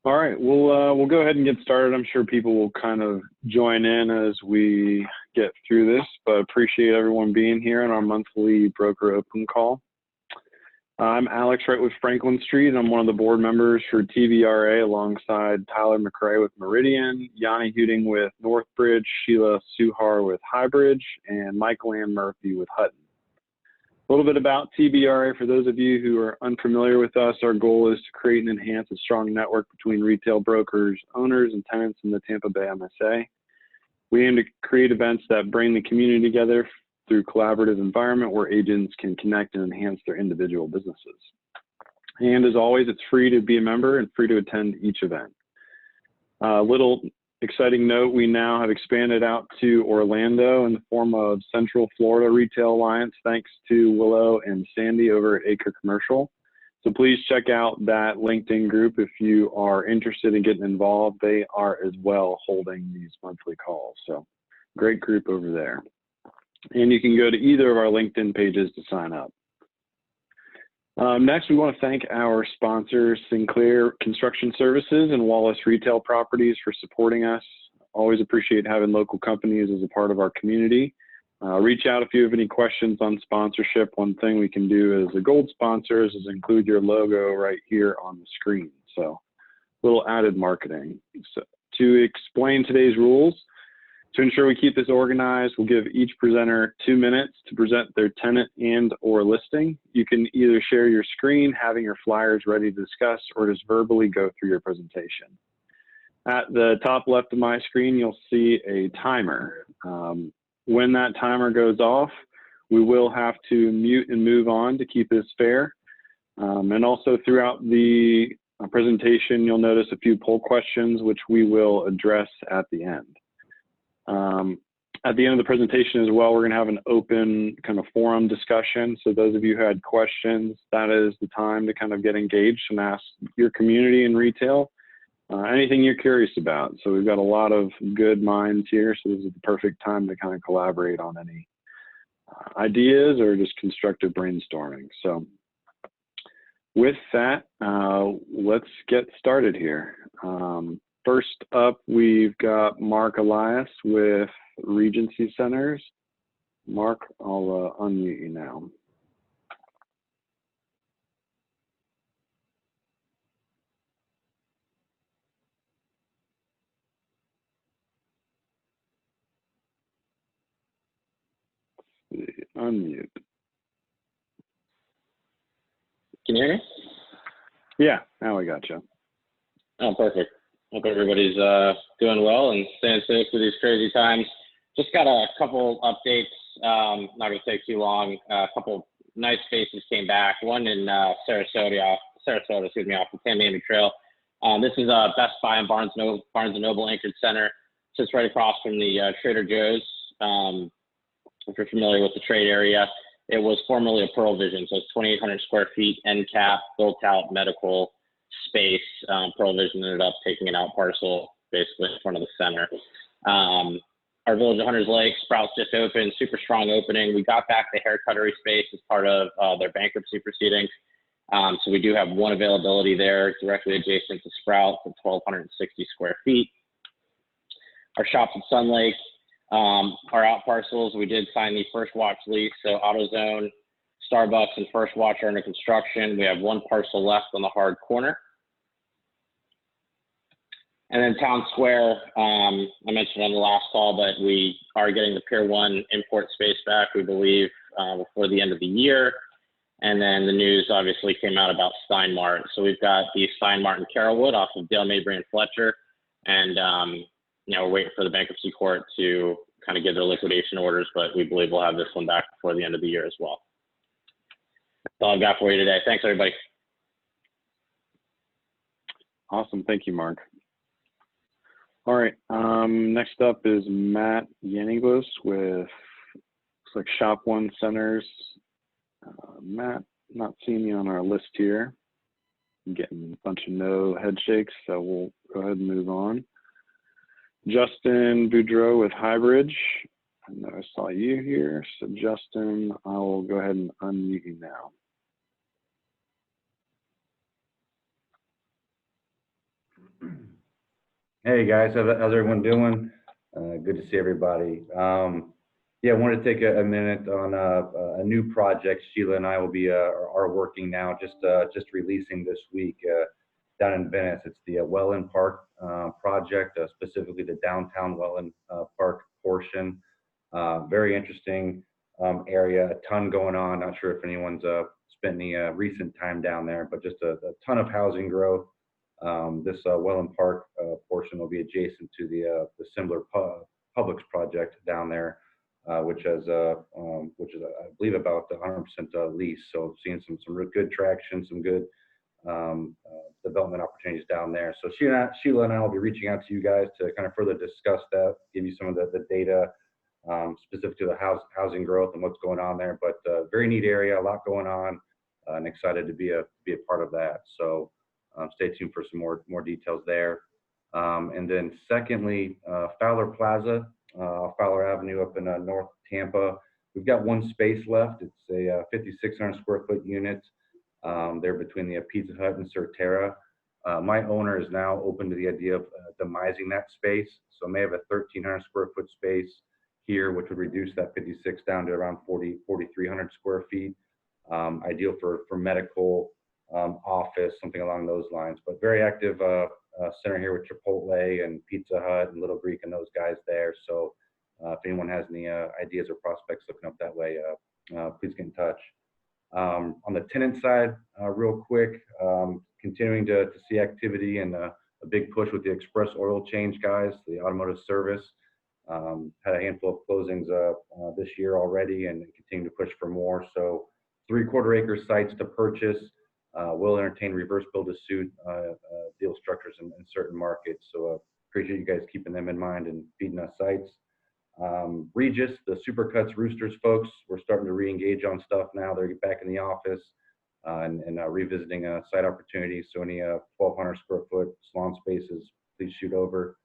All right, we'll go ahead and get started. I'm sure people will kind of join in as we get through this, but appreciate everyone being here on our monthly broker open call. I'm Alex Wright with Franklin Street, and I'm one of the board members for TBRA alongside Tyler McRae with Meridian, Yanni Huding with Northbridge, Sheila Suhar with Highbridge, and Michael Ann Murphy with Hutton. A little bit about TBRA for those of you who are unfamiliar with us. Our goal is to create and enhance a strong network between retail brokers, owners, and tenants in the Tampa Bay MSA. We aim to create events that bring the community together through collaborative environment where agents can connect and enhance their individual businesses. And as always, it's free to be a member and free to attend each event. Little exciting note, we now have expanded out to Orlando in the form of Central Florida Retail Alliance, thanks to Willow and Sandy over at Acre Commercial. So please check out that LinkedIn group if you are interested in getting involved. They are as well holding these monthly calls. So great group over there. And you can go to either of our LinkedIn pages to sign up. Next, we want to thank our sponsors, Sinclair Construction Services and Wallace Retail Properties, for supporting us. Always appreciate having local companies as a part of our community. Reach out if you have any questions on sponsorship. One thing we can do as a gold sponsor is include your logo right here on the screen. So a little added marketing. So to explain today's rules, to ensure we keep this organized, we'll give each presenter 2 minutes to present their tenant and or listing. You can either share your screen, having your flyers ready to discuss, or just verbally go through your presentation. At the top left of my screen, you'll see a timer. When that timer goes off, we will have to mute and move on to keep this fair. And also throughout the presentation, you'll notice a few poll questions, which we will address at the end. At the end of the presentation as well, we're going to have an open kind of forum discussion. So those of you who had questions, that is the time to kind of get engaged and ask your community in retail anything you're curious about. So we've got a lot of good minds here. So this is the perfect time to kind of collaborate on any ideas or just constructive brainstorming. So with that, let's get started here. First up, we've got Mark Elias with Regency Centers. Mark, I'll unmute you now. Unmute. Can you hear me? Yeah, now we got you. Oh, perfect. Hope everybody's doing well and staying safe through these crazy times. Just got a couple updates. Not going to take too long. A couple nice spaces came back. One in Sarasota, off the Tamiami Trail. This is Best Buy and Barnes and Noble anchored center. Sits right across from the Trader Joe's. If you're familiar with the trade area, it was formerly a Pearl Vision, so it's 2,800 square feet, end cap, built out medical space. Pearl Vision ended up taking an out parcel basically in front of the center. Our Village of Hunters Lake, Sprouts just opened, super strong opening. We got back the hair cuttery space as part of their bankruptcy proceedings. So we do have one availability there directly adjacent to Sprouts at 1,260 square feet. Our shops at Sun Lake are out parcels. We did sign the First Watch lease, so AutoZone, Starbucks, and First Watch are under construction. We have one parcel left on the hard corner. And then Town Square, I mentioned on the last call, but we are getting the Pier 1 import space back, we believe, before the end of the year. And then the news obviously came out about Steinmart. So we've got the Steinmart and Carrollwood off of Dale Mabry and Fletcher. And, we're waiting for the bankruptcy court to kind of give their liquidation orders, but we believe we'll have this one back before the end of the year as well. That's all I've got for you today. Thanks, everybody. Awesome. Thank you, Mark. All right. Next up is Matt Yanigos with, looks like Shop One Centers. Matt, not seeing you on our list here. I'm getting a bunch of no head shakes, so we'll go ahead and move on. Justin Boudreau with Highbridge. I know I saw you here. So Justin, I will go ahead and unmute you now. Hey guys, how's everyone doing? Good to see everybody. Yeah, I wanted to take a minute on a new project Sheila and I will be are working now, just releasing this week down in Venice. It's the Welland Park project, specifically the downtown Welland Park portion. Very interesting area, a ton going on. Not sure if anyone's spent any recent time down there, but just a ton of housing growth. This Welland Park portion will be adjacent to the similar Publix project down there, which is I believe about 100% lease. So seeing some real good traction, some good development opportunities down there. So Sheila and I will be reaching out to you guys to kind of further discuss that, give you some of the data specific to the housing growth and what's going on there. But very neat area, a lot going on, and excited to be a part of that. So stay tuned for some more details there. And then secondly, Fowler Plaza, Fowler Avenue up in North Tampa. We've got one space left. It's a 5,600 square foot unit. There between the Pizza Hut and Certera. My owner is now open to the idea of demising that space. So I may have a 1,300 square foot space here, which would reduce that 56 down to around 4,300 square feet. Ideal for medical, office, something along those lines. But very active center here with Chipotle and Pizza Hut and Little Greek and those guys there. So if anyone has any ideas or prospects looking up that way, please get in touch. On the tenant side, real quick, continuing to see activity and a big push with the express oil change guys, the automotive service. Had a handful of closings this year already and continue to push for more. So 3/4 acre sites to purchase. Will entertain reverse build to suit deal structures in certain markets. So appreciate you guys keeping them in mind and feeding us sites. Regis, the Supercuts Roosters folks, we're starting to re-engage on stuff now. They're back in the office and revisiting site opportunities. So any 1,200 square foot salon spaces, please shoot over.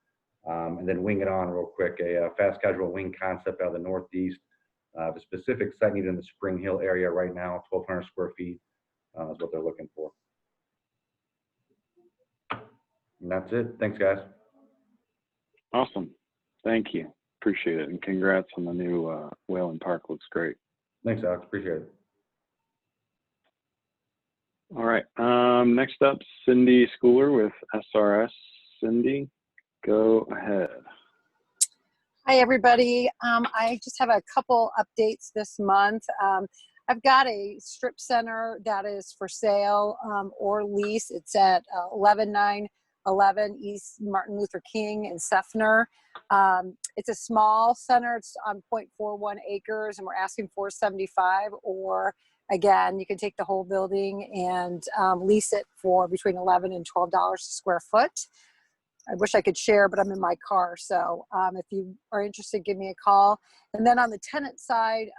And then wing it on real quick, a fast casual wing concept out of the Northeast. The specific site needed in the Spring Hill area right now, 1,200 square feet is what they're looking for. And that's it. Thanks, guys. Awesome. Thank you. Appreciate it. And congrats on the new Welland Park. Looks great. Thanks, Alex. Appreciate it. All right. Next up, Cindy Schooler with SRS. Cindy, go ahead. Hi, everybody. I just have a couple updates this month. I've got a strip center that is for sale or lease. It's at 11911 East Martin Luther King in Seffner. It's a small center. It's on 0.41 acres, and we're asking $475. Or again, you can take the whole building and lease it for between $11 and $12 a square foot. I wish I could share, but I'm in my car. So if you are interested, give me a call. And then on the tenant side,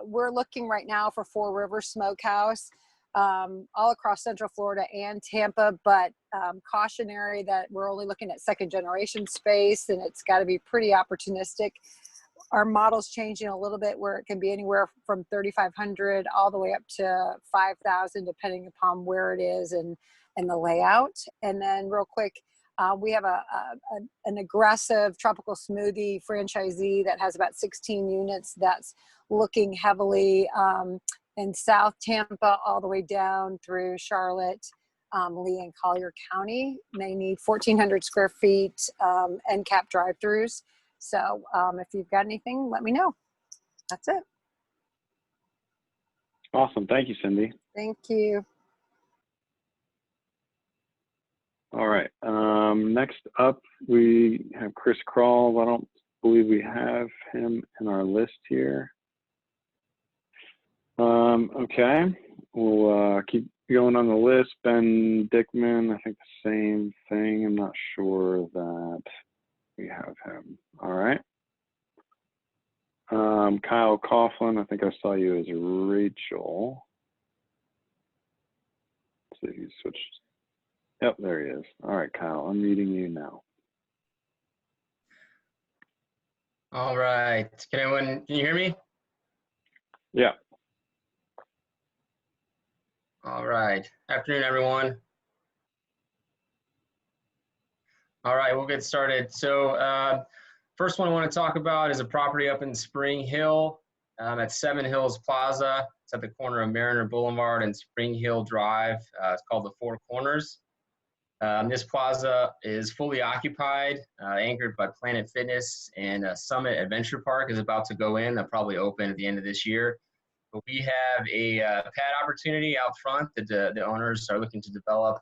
we're looking right now for Four Rivers Smokehouse all across Central Florida and Tampa, but cautionary that we're only looking at second generation space, and it's got to be pretty opportunistic. Our model's changing a little bit where it can be anywhere from 3,500 all the way up to 5,000, depending upon where it is and the layout. And then real quick, we have an aggressive tropical smoothie franchisee that has about 16 units that's looking heavily in South Tampa all the way down through Charlotte, Lee, and Collier County. They need 1,400 square feet end cap drive-throughs. So if you've got anything, let me know. That's it. Awesome. Thank you, Cindy. Thank you. All right. Next up, we have Chris Krall. I don't believe we have him in our list here. Okay. We'll keep going on the list. Ben Dickman, I think the same thing. I'm not sure that we have him. All right. Kyle Coughlin, I think I saw you as Rachel. Let's see, he switched. Yep, there he is. All right, Kyle, I'm reading you now. All right. Can you hear me? Yeah. All right. Afternoon, everyone. All right, we'll get started. So first one I want to talk about is a property up in Spring Hill at 7 Hills Plaza. It's at the corner of Mariner Boulevard and Spring Hill Drive. It's called the Four Corners. This plaza is fully occupied, anchored by Planet Fitness, and Summit Adventure Park is about to go in. They'll probably open at the end of this year. But we have a pad opportunity out front that the owners are looking to develop.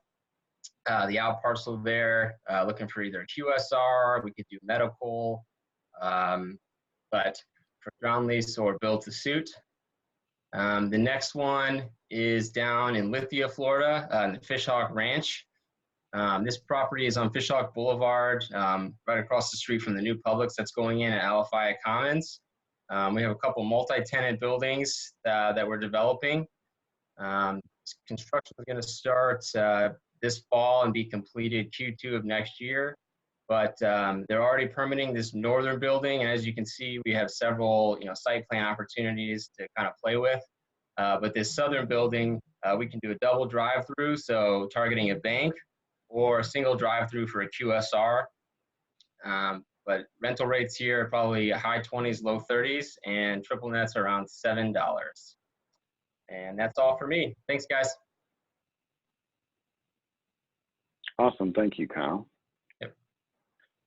The out parcel there, looking for either QSR, we could do medical, but for ground lease or build to suit. The next one is down in Lithia, Florida, in the Fishhawk Ranch. This property is on Fishhawk Boulevard, right across the street from the new Publix that's going in at Alafaya Commons. We have a couple multi-tenant buildings that we're developing. Construction is going to start this fall and be completed Q2 of next year. But they're already permitting this northern building, and as you can see, we have several site plan opportunities to kind of play with. But this southern building, we can do a double drive-through, so targeting a bank, or a single drive-through for a QSR. But rental rates here are probably high 20s, low 30s, and triple nets around $7. And that's all for me. Thanks, guys. Awesome. Thank you, Kyle. Yep.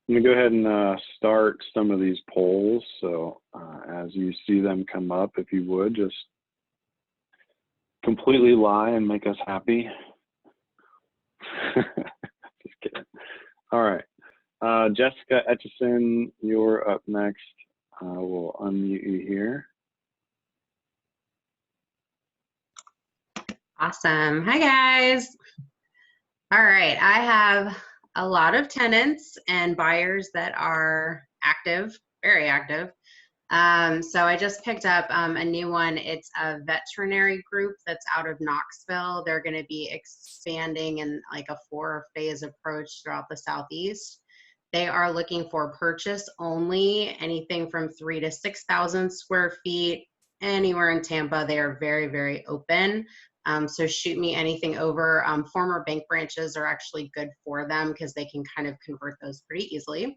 I'm going to go ahead and start some of these polls. So as you see them come up, if you would, just completely lie and make us happy. Just kidding. All right. Jessica Etchison, you're up next. We'll unmute you here. Awesome. Hi, guys. All right. I have a lot of tenants and buyers that are active, very active. So I just picked up a new one. It's a veterinary group that's out of Knoxville. They're going to be expanding in like a 4-phase approach throughout the Southeast. They are looking for purchase only, anything from 3,000 to 6,000 square feet. Anywhere in Tampa, they are very, very open. So shoot me anything over. Former bank branches are actually good for them because they can kind of convert those pretty easily.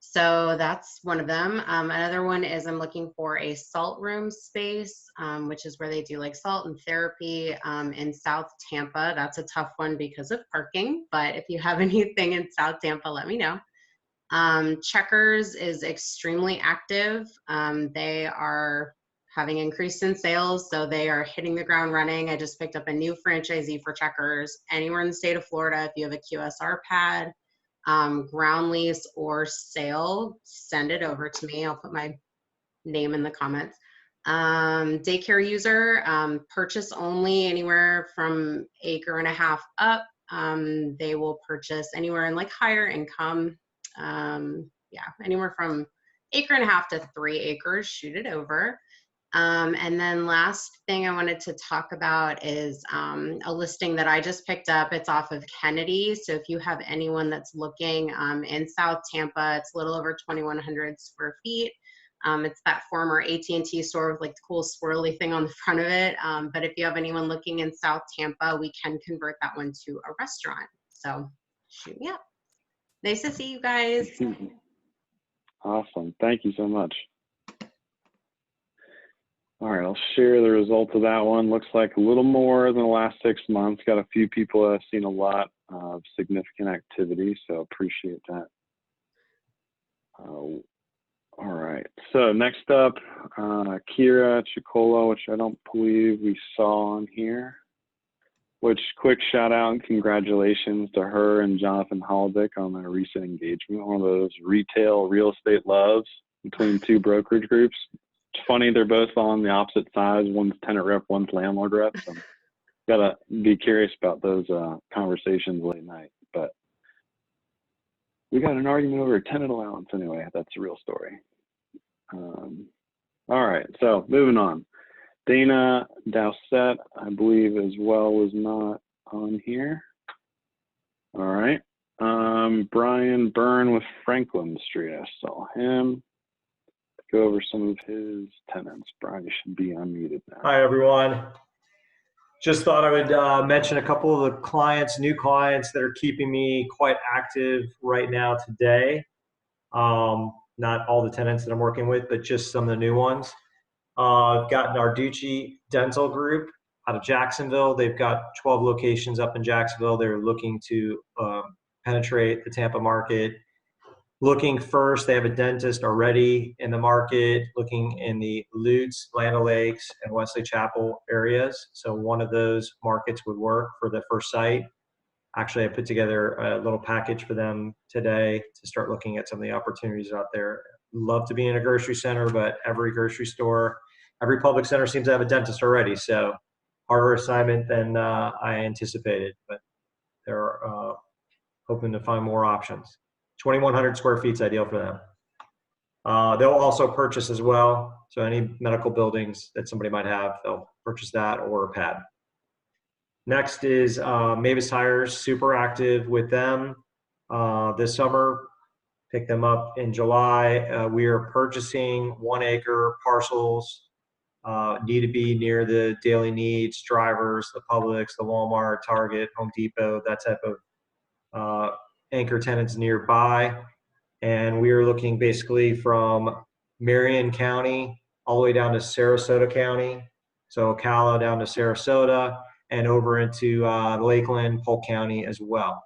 So that's one of them. Another one is I'm looking for a salt room space, which is where they do like salt and therapy in South Tampa. That's a tough one because of parking, but if you have anything in South Tampa, let me know. Checkers is extremely active. They are having increased in sales, so they are hitting the ground running. I just picked up a new franchisee for Checkers. Anywhere in the state of Florida, if you have a QSR pad, ground lease or sale, send it over to me. I'll put my name in the comments. Daycare user, purchase only, anywhere from 1.5 acres up. They will purchase anywhere in like higher income. Yeah, anywhere from 1.5 acres to 3 acres, shoot it over. And then last thing I wanted to talk about is a listing that I just picked up. It's off of Kennedy. So if you have anyone that's looking in South Tampa, it's a little over 2,100 square feet. It's that former AT&T store with like the cool swirly thing on the front of it. But if you have anyone looking in South Tampa, we can convert that one to a restaurant. So shoot me up. Nice to see you guys. Awesome. Thank you so much. All right, I'll share the results of that one. Looks like a little more than the last 6 months. Got a few people that have seen a lot of significant activity, so appreciate that. All right, so next up, Kira Chicola, which I don't believe we saw on here. Which, quick shout out and congratulations to her and Jonathan Holdick on their recent engagement. One of those retail real estate loves between two brokerage groups. It's funny, they're both on the opposite sides. One's tenant rep, one's landlord rep. So gotta be curious about those conversations late night. But we got an argument over a tenant allowance anyway. That's a real story. All right, so moving on. Dana Dowsett, I believe as well, was not on here. All right. Brian Byrne with Franklin Street, I saw him. Go over some of his tenants. Brian, you should be unmuted now. Hi, everyone. Just thought I would mention a couple of the clients, new clients that are keeping me quite active right now today. Not all the tenants that I'm working with, but just some of the new ones. I've got Narducci Dental Group out of Jacksonville. They've got 12 locations up in Jacksonville. They're looking to penetrate the Tampa market. Looking first, they have a dentist already in the market, looking in the Lutz, Land O'Lakes, and Wesley Chapel areas. So one of those markets would work for the first site. Actually, I put together a little package for them today to start looking at some of the opportunities out there. Love to be in a grocery center, but every grocery store, every public center seems to have a dentist already. So harder assignment than I anticipated, but they're hoping to find more options. 2,100 square feet is ideal for them. They'll also purchase as well. So any medical buildings that somebody might have, they'll purchase that or a pad. Next is Mavis Tires, super active with them this summer. Pick them up in July. We are purchasing 1 acre parcels, need to be near the daily needs, drivers, the Publix, the Walmart, Target, Home Depot, that type of anchor tenants nearby. And we are looking basically from Marion County all the way down to Sarasota County. So Ocala down to Sarasota and over into Lakeland, Polk County as well.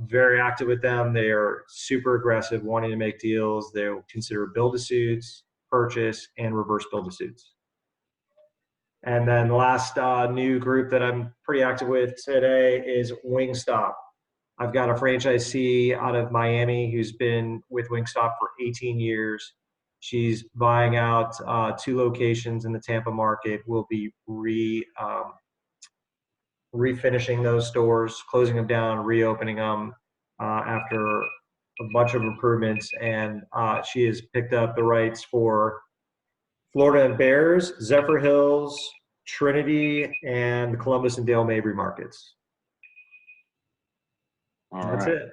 Very active with them. They are super aggressive, wanting to make deals. They'll consider build-to-suits, purchase, and reverse build-to-suits. And then the last new group that I'm pretty active with today is Wingstop. I've got a franchisee out of Miami who's been with Wingstop for 18 years. She's buying out 2 locations in the Tampa market. We'll be refinishing those stores, closing them down, reopening them after a bunch of improvements. And she has picked up the rights for Florida and Bears, Zephyr Hills, Trinity, and the Columbus and Dale Mabry markets. That's it.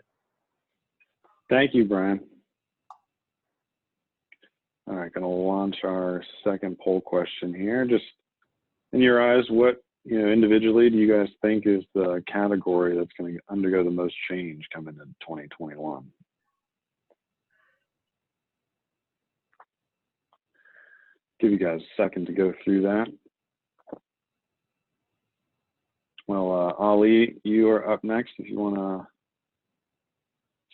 Thank you, Brian. All right, going to launch our second poll question here. Just in your eyes, what, individually, do you guys think is the category that's going to undergo the most change coming in 2021? Give you guys a second to go through that. Well, Ali, you are up next if you want to.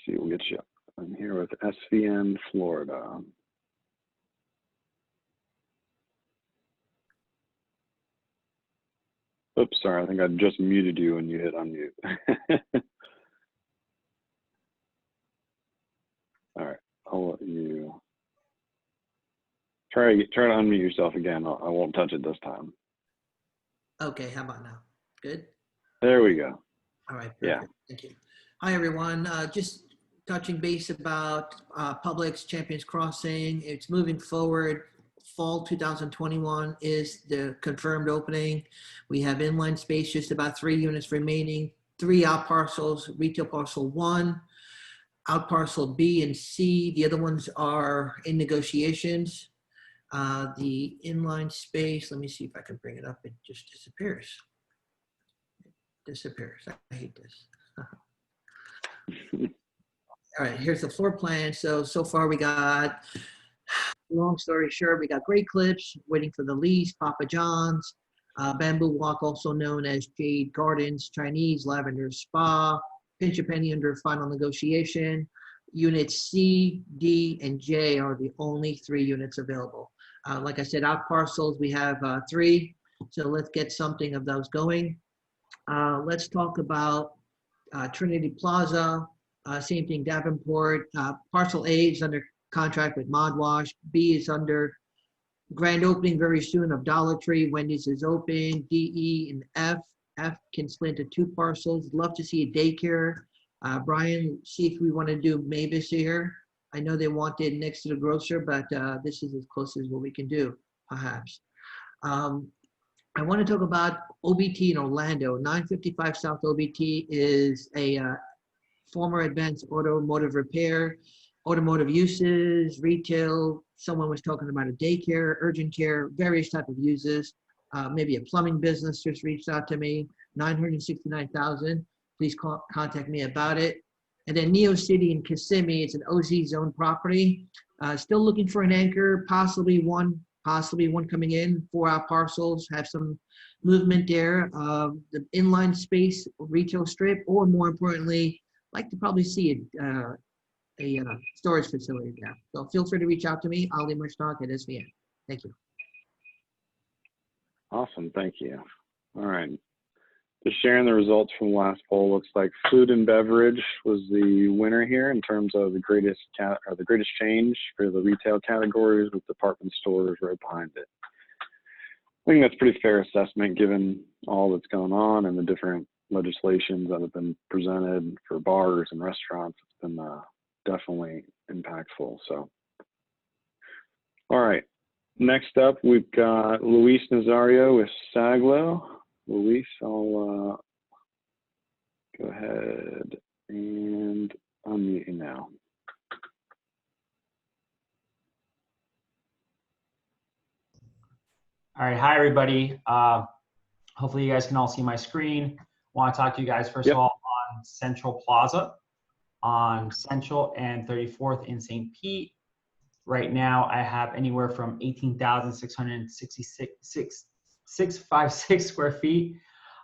See, we'll get you. I'm here with SVN Florida. Oops, sorry. I think I just muted you when you hit unmute. All right, I'll let you try to unmute yourself again. I won't touch it this time. Okay, how about now? Good? There we go. All right, perfect. Yeah. Thank you. Hi, everyone. Just touching base about Publix Champions Crossing. It's moving forward. Fall 2021 is the confirmed opening. We have inline space, just about 3 units remaining, 3 out parcels, retail parcel 1, out parcel B and C. The other ones are in negotiations. The inline space, let me see if I can bring it up. It just disappears. It disappears. I hate this. All right, here's the floor plan. So far we got, long story short, we got Great Clips, waiting for the lease, Papa John's, Bamboo Walk, also known as Jade Gardens, Chinese, Lavender Spa, Pinch a Penny under final negotiation. Units C, D, and J are the only 3 units available. Like I said, out parcels, we have 3. So let's get something of those going. Let's talk about Trinity Plaza. Same thing, Davenport. Parcel A is under contract with Modwash. B is under grand opening very soon of Dollar Tree. Wendy's is open. D, E, and F. F can split into 2 parcels. Love to see a daycare. Brian, see if we want to do Mavis here. I know they want it next to the grocer, but this is as close as what we can do, perhaps. I want to talk about OBT in Orlando. 955 South OBT is a former Advanced Automotive Repair, automotive uses, retail. Someone was talking about a daycare, urgent care, various type of uses. maybe a plumbing business just reached out to me, 969,000. Please contact me about it. And then Neo City in Kissimmee, it's an OZ zone property. Still looking for an anchor, possibly one coming in, 4-out parcels, have some movement there. The inline space retail strip, or more importantly, like to probably see a storage facility there. So feel free to reach out to me, Ali Mushtak at SVN. Thank you. Awesome, thank you. All right. Just sharing the results from the last poll, looks like food and beverage was the winner here in terms of the greatest change for the retail categories, with department stores right behind it. I think that's a pretty fair assessment given all that's going on and the different legislations that have been presented for bars and restaurants. It's been definitely impactful. So, all right. Next up, we've got Luis Nazario with Saglo. Luis, I'll go ahead and unmute you now. All right, hi everybody. Hopefully you guys can all see my screen. Want to talk to you guys first of all on Central Plaza on Central and 34th in St. Pete. Right now I have anywhere from 18,656 square feet.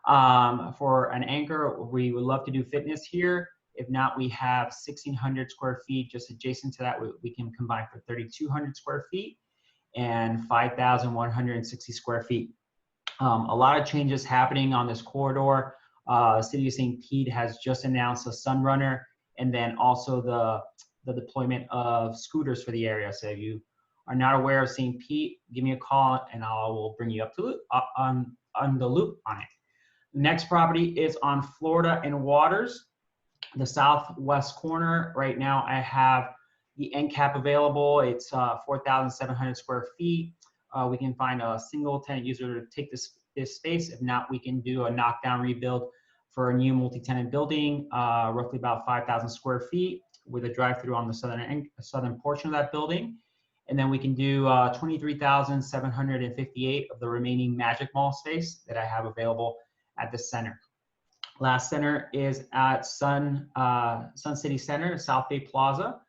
For an anchor, we would love to do fitness here. If not, we have 1,600 square feet just adjacent to that. We can combine for 3,200 square feet and 5,160 square feet. A lot of changes happening on this corridor. City of St. Pete has just announced a Sunrunner, and then also the deployment of scooters for the area. So if you are not aware of St. Pete, give me a call and I will bring you up to on the loop on it. Next property is on Florida and Waters, the southwest corner. Right now I have the end cap available. It's 4,700 square feet. We can find a single tenant user to take this space. If not, we can do a knockdown rebuild for a new multi-tenant building, roughly about 5,000 square feet, with a drive-through on the southern portion of that building. And then we can do 23,758 of the remaining Magic Mall space that I have available at the center. Last center is at Sun City Center, South Bay Plaza.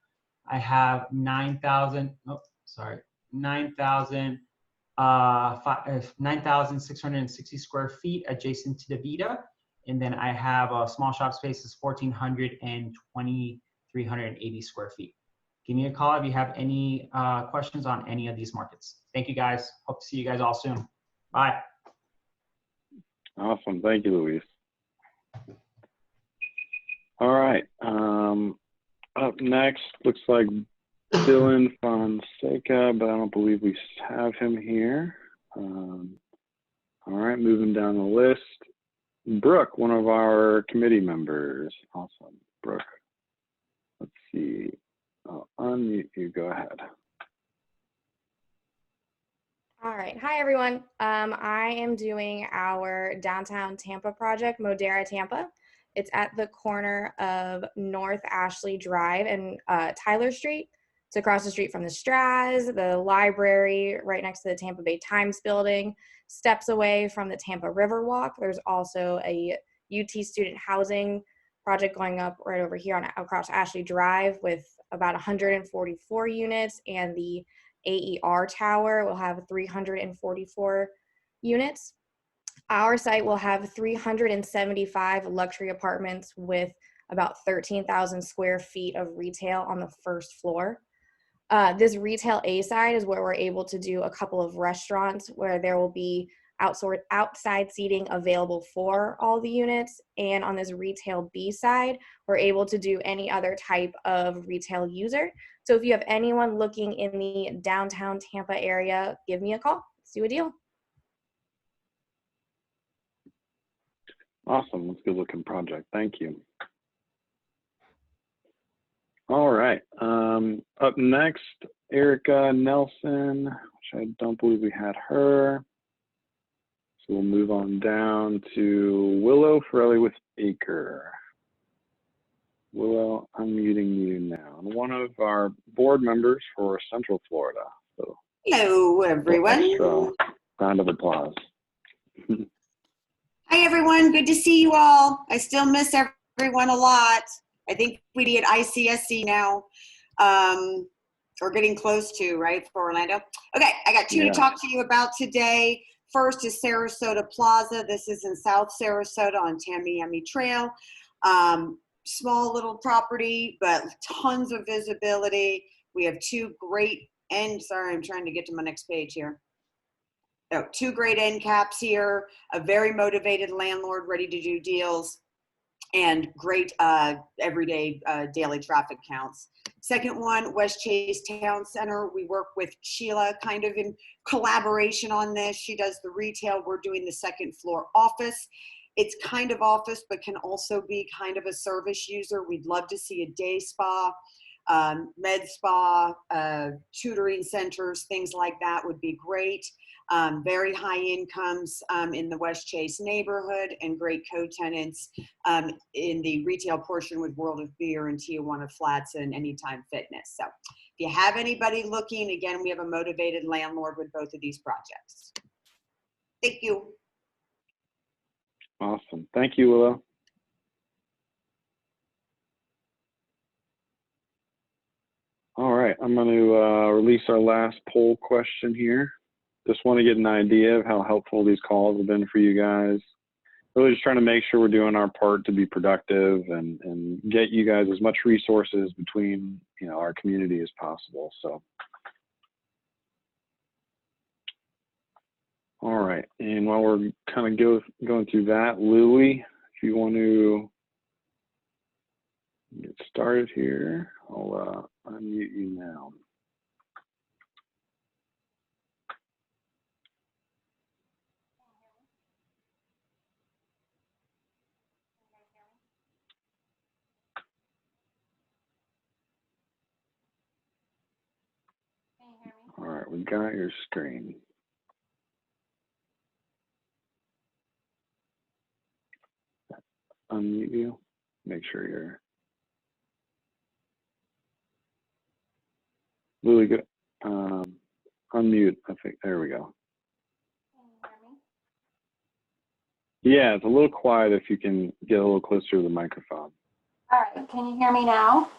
I have 9,660 square feet adjacent to the Vita. And then I have a small shop space is 1,400 and 2,380 square feet. Give me a call if you have any questions on any of these markets. Thank you guys. Hope to see you guys all soon. Bye. Awesome. Thank you, Luis. All right. Up next, looks like Dylan Fonseca, but I don't believe we have him here. All right, moving down the list. Brooke, one of our committee members. Awesome, Brooke. Let's see. I'll unmute you. Go ahead. All right. Hi, everyone. I am doing our downtown Tampa project, Modera Tampa. It's at the corner of North Ashley Drive and Tyler Street. It's across the street from the Straz, the library, right next to the Tampa Bay Times building, steps away from the Tampa River Walk. There's also a UT student housing project going up right over here across Ashley Drive with about 144 units, and the AER Tower will have 344 units. Our site will have 375 luxury apartments with about 13,000 square feet of retail on the first floor. This retail A side is where we're able to do a couple of restaurants where there will be outside seating available for all the units. And on this retail B side, we're able to do any other type of retail user. So if you have anyone looking in the downtown Tampa area, give me a call. Let's do a deal. Awesome. That's a good looking project. Thank you. All right. Up next, Erica Nelson, which I don't believe we had her. So we'll move on down to Willow Forelli with Acre. Willow, I'm muting you now. I'm one of our board members for Central Florida. So hello, everyone. extra round of applause. Hi, everyone. Good to see you all. I still miss everyone a lot. I think we be at ICSC now, or getting close to, right, for Orlando. Okay, I got two to talk to you about today. First is Sarasota Plaza. This is in South Sarasota on Tamiami Trail. Small little property, but tons of visibility. We have two great sorry, I'm trying to get to my next page here. Oh, two great end caps here, a very motivated landlord ready to do deals, and great everyday daily traffic counts. Second one, West Chase Town Center. We work with Sheila kind of in collaboration on this. She does the retail. We're doing the second floor office. It's kind of office, but can also be kind of a service user. We'd love to see a day spa, med spa, tutoring centers, things like that would be great. Very high incomes in the West Chase neighborhood, and great co-tenants in the retail portion with World of Beer and Tijuana Flats and Anytime Fitness. So if you have anybody looking, again, we have a motivated landlord with both of these projects. Thank you. Awesome. Thank you, Willow. All right, I'm going to release our last poll question here. Just want to get an idea of how helpful these calls have been for you guys. Really just trying to make sure we're doing our part to be productive and get you guys as much resources between, you know, our community as possible. So, all right, and while we're kind of going through that, Louie, if you want to get started here, I'll unmute you now. All right, we got your screen. Unmute you. Make sure you're really good. Unmute. I think there we go. Yeah, it's a little quiet. If you can get a little closer to the microphone. All right. Can you hear me now?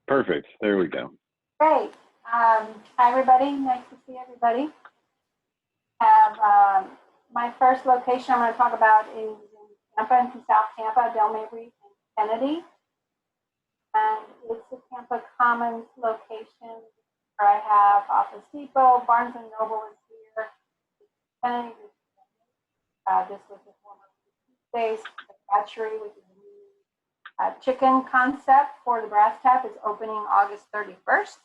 Perfect. There we go. Great. Hi, everybody. Nice to see everybody. Have my first location I'm going to talk about is in Tampa, in South Tampa, Dealmaking and Kennedy. And it's the Tampa Commons location where I have Office Depot, Barnes and Noble is here. Kennedy, this was the former space. The Butchery, which is a new chicken concept for the Brass Tap, is opening August 31st.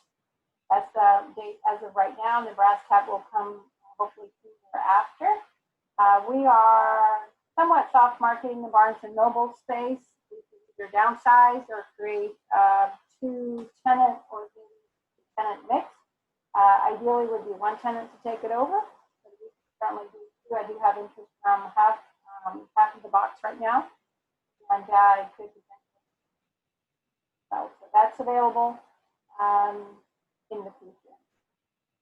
That's the date as of right now, and the Brass Tap will come hopefully soon thereafter. We are somewhat soft marketing the Barnes and Noble space. We can either downsize or create two tenant or tenant mix. Ideally would be one tenant to take it over, but we certainly do two. I do have interest from half of the box right now, and I could potentially. So that's available in the future.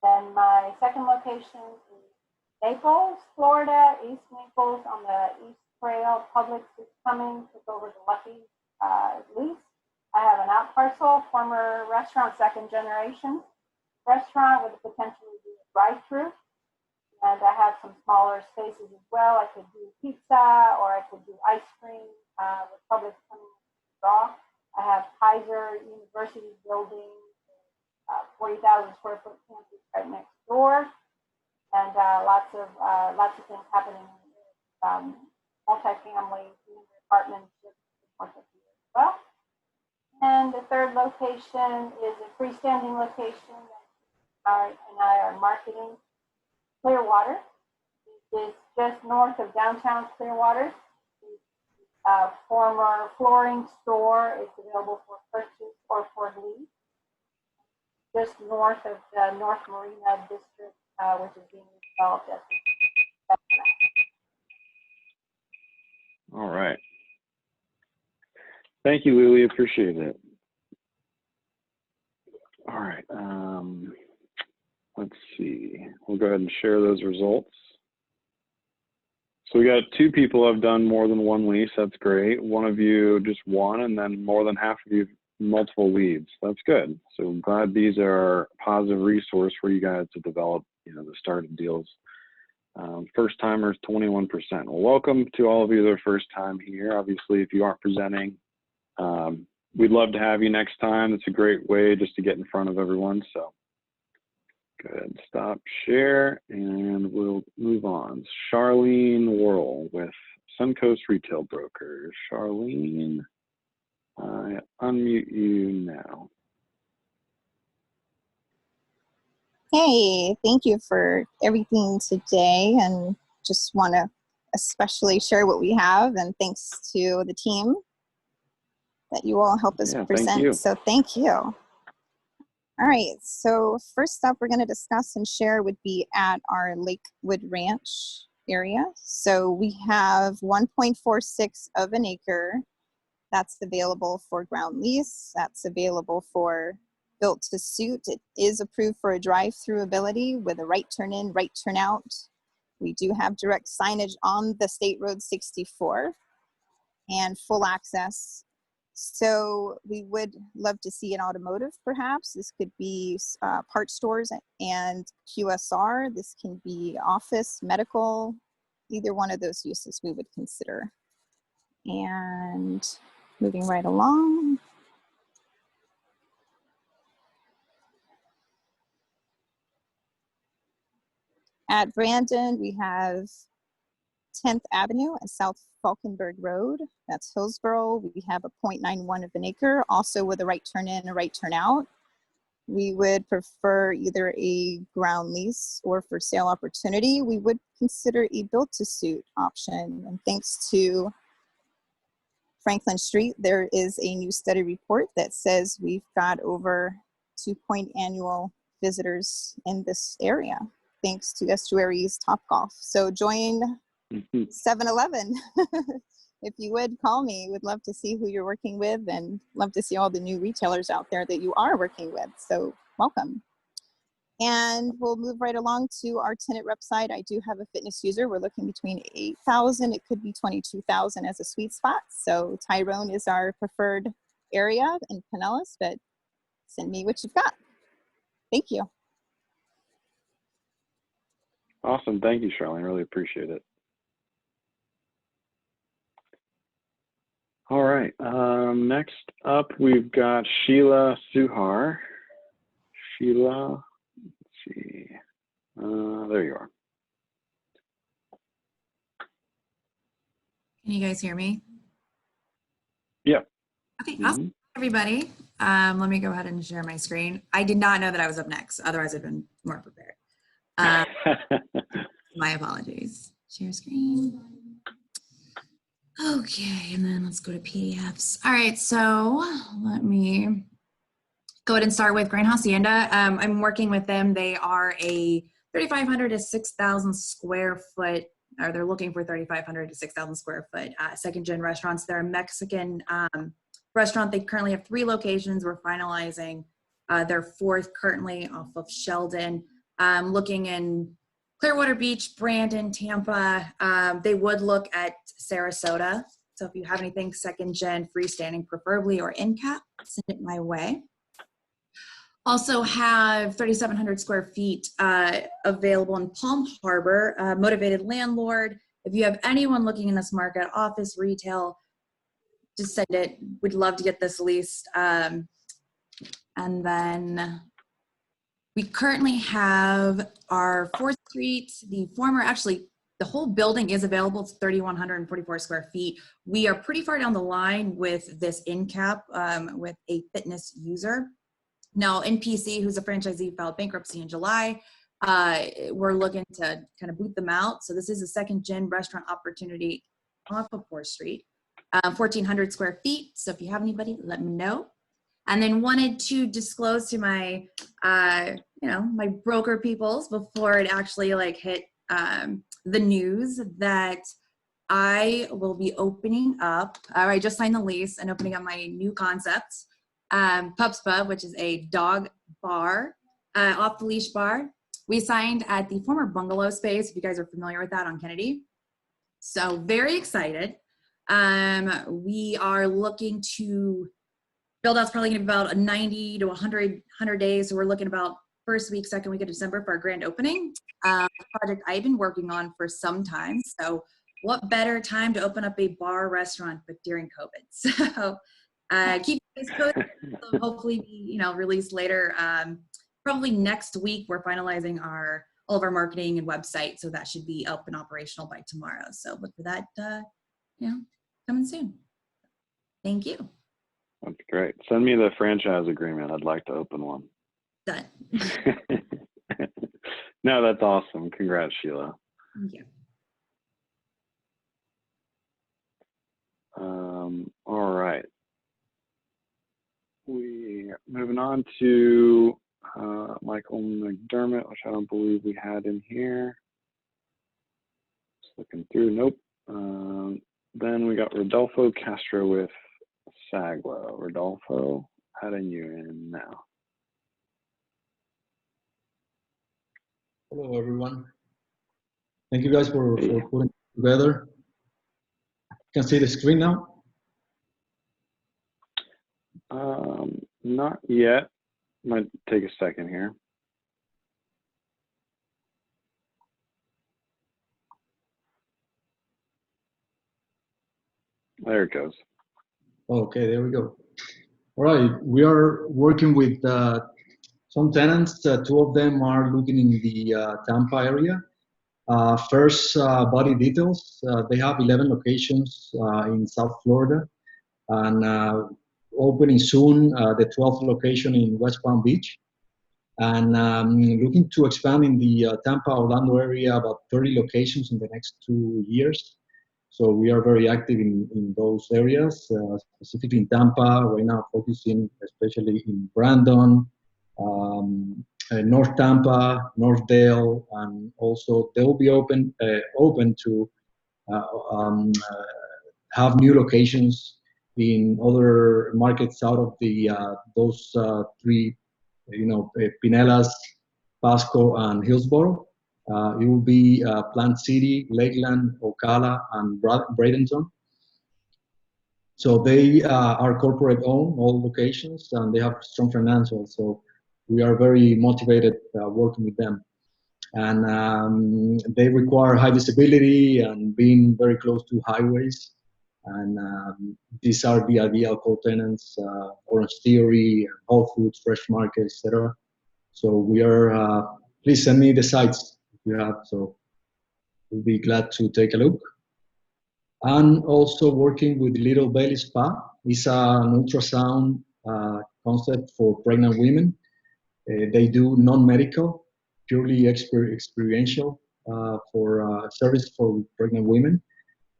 Then my second location is Naples, Florida, East Naples on the East Trail. Publix is coming, took over the Lucky lease. I have an out parcel, former restaurant, second generation restaurant with a potentially do a drive-through. And I have some smaller spaces as well. I could do pizza or I could do ice cream with Publix coming to draw. I have Kaiser University building, 40,000 square foot campus right next door, and lots of things happening. Multifamily apartments as well. And the third location is a freestanding location that I are marketing. Clearwater. It is just north of downtown Clearwater. Former flooring store. It's available for purchase or for lease. Just north of the North Marina district, which is being developed as All right. Thank you, Lily. Appreciate it. All right. Let's see. We'll go ahead and share those results. So we got 2 people have done more than 1 lease. That's great. One of you just 1, and then more than half of you multiple leads. That's good. So I'm glad these are a positive resource for you guys to develop, you know, the started deals. First timers, 21%. Well, welcome to all of you that are first time here. Obviously, if you aren't presenting, we'd love to have you next time. It's a great way just to get in front of everyone. So go ahead and stop share and we'll move on. Charlene Worrell with Suncoast Retail Brokers. Charlene, I unmute you now. Hey, thank you for everything today, and just want to especially share what we have, and thanks to the team that you all help us present. So thank you. All right, so first up we're going to discuss and share would be at our Lakewood Ranch area. So we have 1.46 of an acre that's available for ground lease. That's available for built to suit. It is approved for a drive-through ability with a right turn in, right turn out. We do have direct signage on the State Road 64 and full access. So we would love to see an automotive perhaps. This could be parts stores and QSR. This can be office, medical, either one of those uses we would consider. And moving right along. At Brandon, we have 10th Avenue and South Falkenberg Road. That's Hillsborough. We have a 0.91 of an acre, also with a right turn in, a right turn out. We would prefer either a ground lease or for sale opportunity. We would consider a built to suit option. And thanks to Franklin Street, there is a new study report that says we've got over 2 annual visitors in this area, thanks to Estuary's Topgolf. So join 7-Eleven. If you would call me, would love to see who you're working with and love to see all the new retailers out there that you are working with. So welcome. And we'll move right along to our tenant rep side. I do have a fitness user. We're looking between 8,000. It could be 22,000 as a sweet spot. So Tyrone is our preferred area in Pinellas, but send me what you've got. Thank you. Awesome. Thank you, Charlene. Really appreciate it. All right. Next up, we've got Sheila Suhar. Sheila, let's see. There you are. Can you guys hear me? Yep. Okay, awesome, everybody. Let me go ahead and share my screen. I did not know that I was up next. Otherwise, I'd been more prepared. My apologies. Share screen. Okay, and then let's go to PDFs. All right, so let me go ahead and start with Grand Hacienda. I'm working with them. They are a 3,500 to 6,000 square foot, or they're looking for 3,500 to 6,000 square foot second gen restaurants. They're a Mexican restaurant. They currently have 3 locations. We're finalizing their 4th currently off of Sheldon. Looking in Clearwater Beach, Brandon, Tampa. They would look at Sarasota. So if you have anything second gen, freestanding preferably, or in cap, send it my way. Also have 3,700 square feet available in Palm Harbor, motivated landlord. If you have anyone looking in this market, office, retail, just send it. We'd love to get this leased. And then we currently have our 4th Street, the former, actually, the whole building is available. It's 3,144 square feet. We are pretty far down the line with this in cap with a fitness user. Now, NPC, who's a franchisee, filed bankruptcy in July. We're looking to kind of boot them out. So this is a second gen restaurant opportunity off of 4th Street, 1,400 square feet. So if you have anybody, let me know. And then wanted to disclose to my, my broker peoples before it actually hit the news that I will be opening up, I just signed the lease and opening up my new concept, Pups Pub, which is a dog bar, off the leash bar. We signed at the former bungalow space, if you guys are familiar with that, on Kennedy. So very excited. We are looking to build out's probably going to be about 90 to 100 days. So we're looking about first week, second week of December for our grand opening. Project I've been working on for some time. So what better time to open up a bar restaurant but during COVID? So keep this code. Hopefully be, released later. Probably next week we're finalizing all of our marketing and website, so that should be up and operational by tomorrow. So look for that, coming soon. Thank you. That's great. Send me the franchise agreement. I'd like to open one. Done. No, that's awesome. Congrats, Sheila. Thank you. All right. We're moving on to Michael McDermott, which I don't believe we had in here. Just looking through. Nope. Then we got Rodolfo Castro with Sagua. Rodolfo, adding you in now. Hello, everyone. Thank you guys for putting it together. You can see the screen now? Not yet. Might take a second here. There it goes. Okay, there we go. All right, we are working with some tenants. Two of them are looking in the Tampa area. First, body details. They have 11 locations in South Florida, and opening soon the 12th location in West Palm Beach. And looking to expand in the Tampa, Orlando area, about 30 locations in the next 2 years. So we are very active in those areas, specifically in Tampa, right now focusing especially in Brandon, North Tampa, North Dale, and also they will be open to have new locations in other markets out of the those three, Pinellas, Pasco, and Hillsborough. It will be Plant City, Lakeland, Ocala, and Bradenton. So they are corporate owned, all locations, and they have strong financials. So we are very motivated working with them. And they require high visibility and being very close to highways. And these are the ideal co-tenants, Orange Theory, Whole Foods, Fresh Market, etc. So we are, please send me the sites if you have, so we'll be glad to take a look. And also working with Little Bailey Spa. It's an ultrasound concept for pregnant women. They do non-medical, purely experiential for service for pregnant women.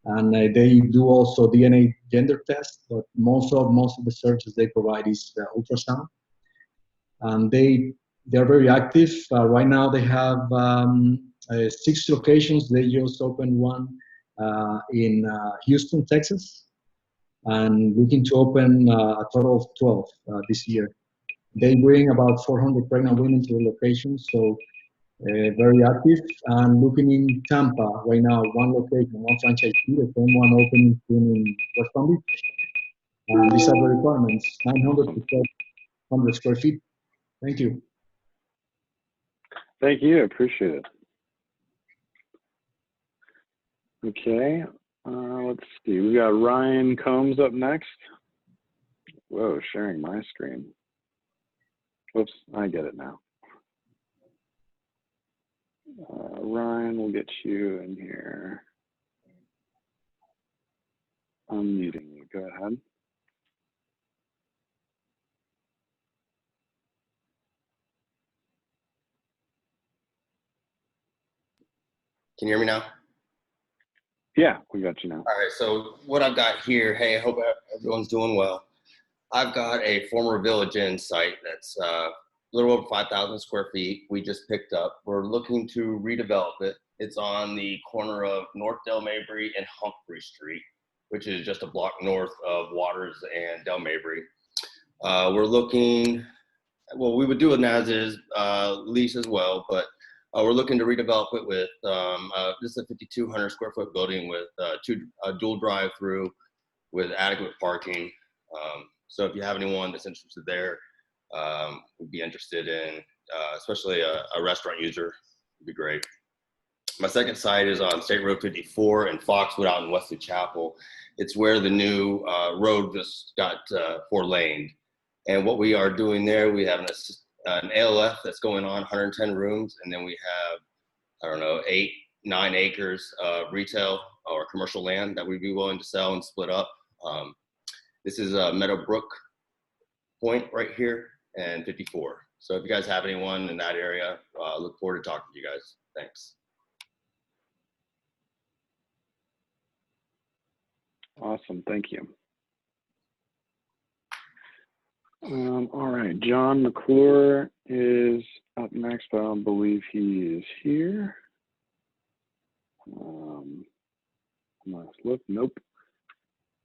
And they do also DNA gender tests, but most of the services they provide is ultrasound. And they're very active. Right now they have 6 locations. They just opened one in Houston, Texas, and looking to open a total of 12 this year. They bring about 400 pregnant women to the location, so very active. And looking in Tampa right now, one location, one franchise, the same one opening soon in West Palm Beach. And these are the requirements: 900 to 1,200 square feet. Thank you. Thank you. Appreciate it. Okay. Let's see. We got Ryan Combs up next. Whoa, sharing my screen. Whoops, I get it now. Ryan, we'll get you in here. I'm muting you. Go ahead. Can you hear me now? Yeah, we got you now. All right, so what I've got here, hey, I hope everyone's doing well. I've got a former Village Inn site that's a little over 5,000 square feet. We just picked up. We're looking to redevelop it. It's on the corner of North Del Mabry and Humphrey Street, which is just a block north of Waters and Del Mabry. We're looking, well, we would do an as-is lease as well, but We're looking to redevelop it with, this is a 5,200 square foot building with dual drive-through with adequate parking. So if you have anyone that's interested there, would be interested in, especially a restaurant user, would be great. My second site is on State Road 54 in Foxwood out in Wesley Chapel. It's where the new road just got 4-laned. And what we are doing there, we have an ALF that's going on, 110 rooms, and then we have, I don't know, 8-9 acres of retail or commercial land that we'd be willing to sell and split up. This is Meadowbrook Point right here and 54. So if you guys have anyone in that area, look forward to talking to you guys. Thanks. Awesome, thank you. All right, John McClure is up next, but I don't believe he is here. Let's look, nope.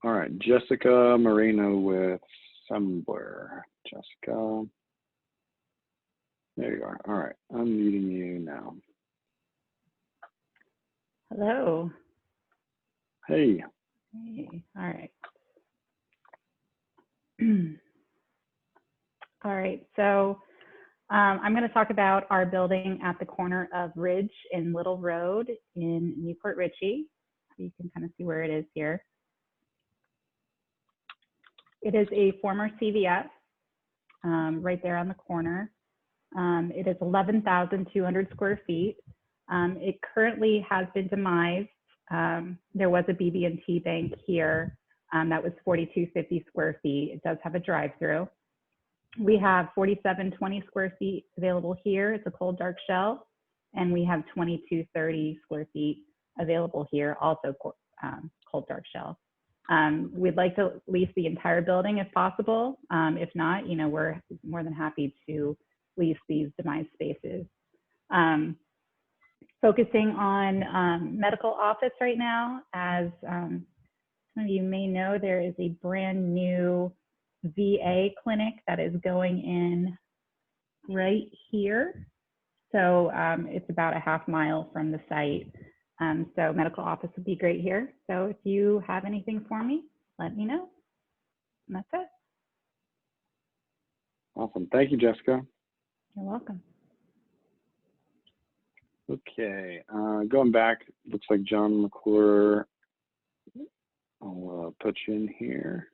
All right, Jessica Moreno with Sembler. Jessica, there you are. All right, I'm muting you now. Hello. Hey. Hey. All right. All right, so I'm going to talk about our building at the corner of Ridge and Little Road in Newport Richey. So you can kind of see where it is here. It is a former CVS right there on the corner. It is 11,200 square feet. It currently has been demised. There was a BB&T bank here that was 4,250 square feet. It does have a drive-through. We have 4,720 square feet available here. It's a cold dark shell. And we have 2,230 square feet available here, also cold dark shell. We'd like to lease the entire building if possible. If not, you know, we're more than happy to lease these demised spaces. Focusing on medical office right now, as some of you may know, there is a brand new VA clinic that is going in right here. So it's about a half mile from the site. So medical office would be great here. So if you have anything for me, let me know. And that's it. Awesome. Thank you, Jessica. You're welcome. Okay, going back, looks like John McClure. I'll put you in here.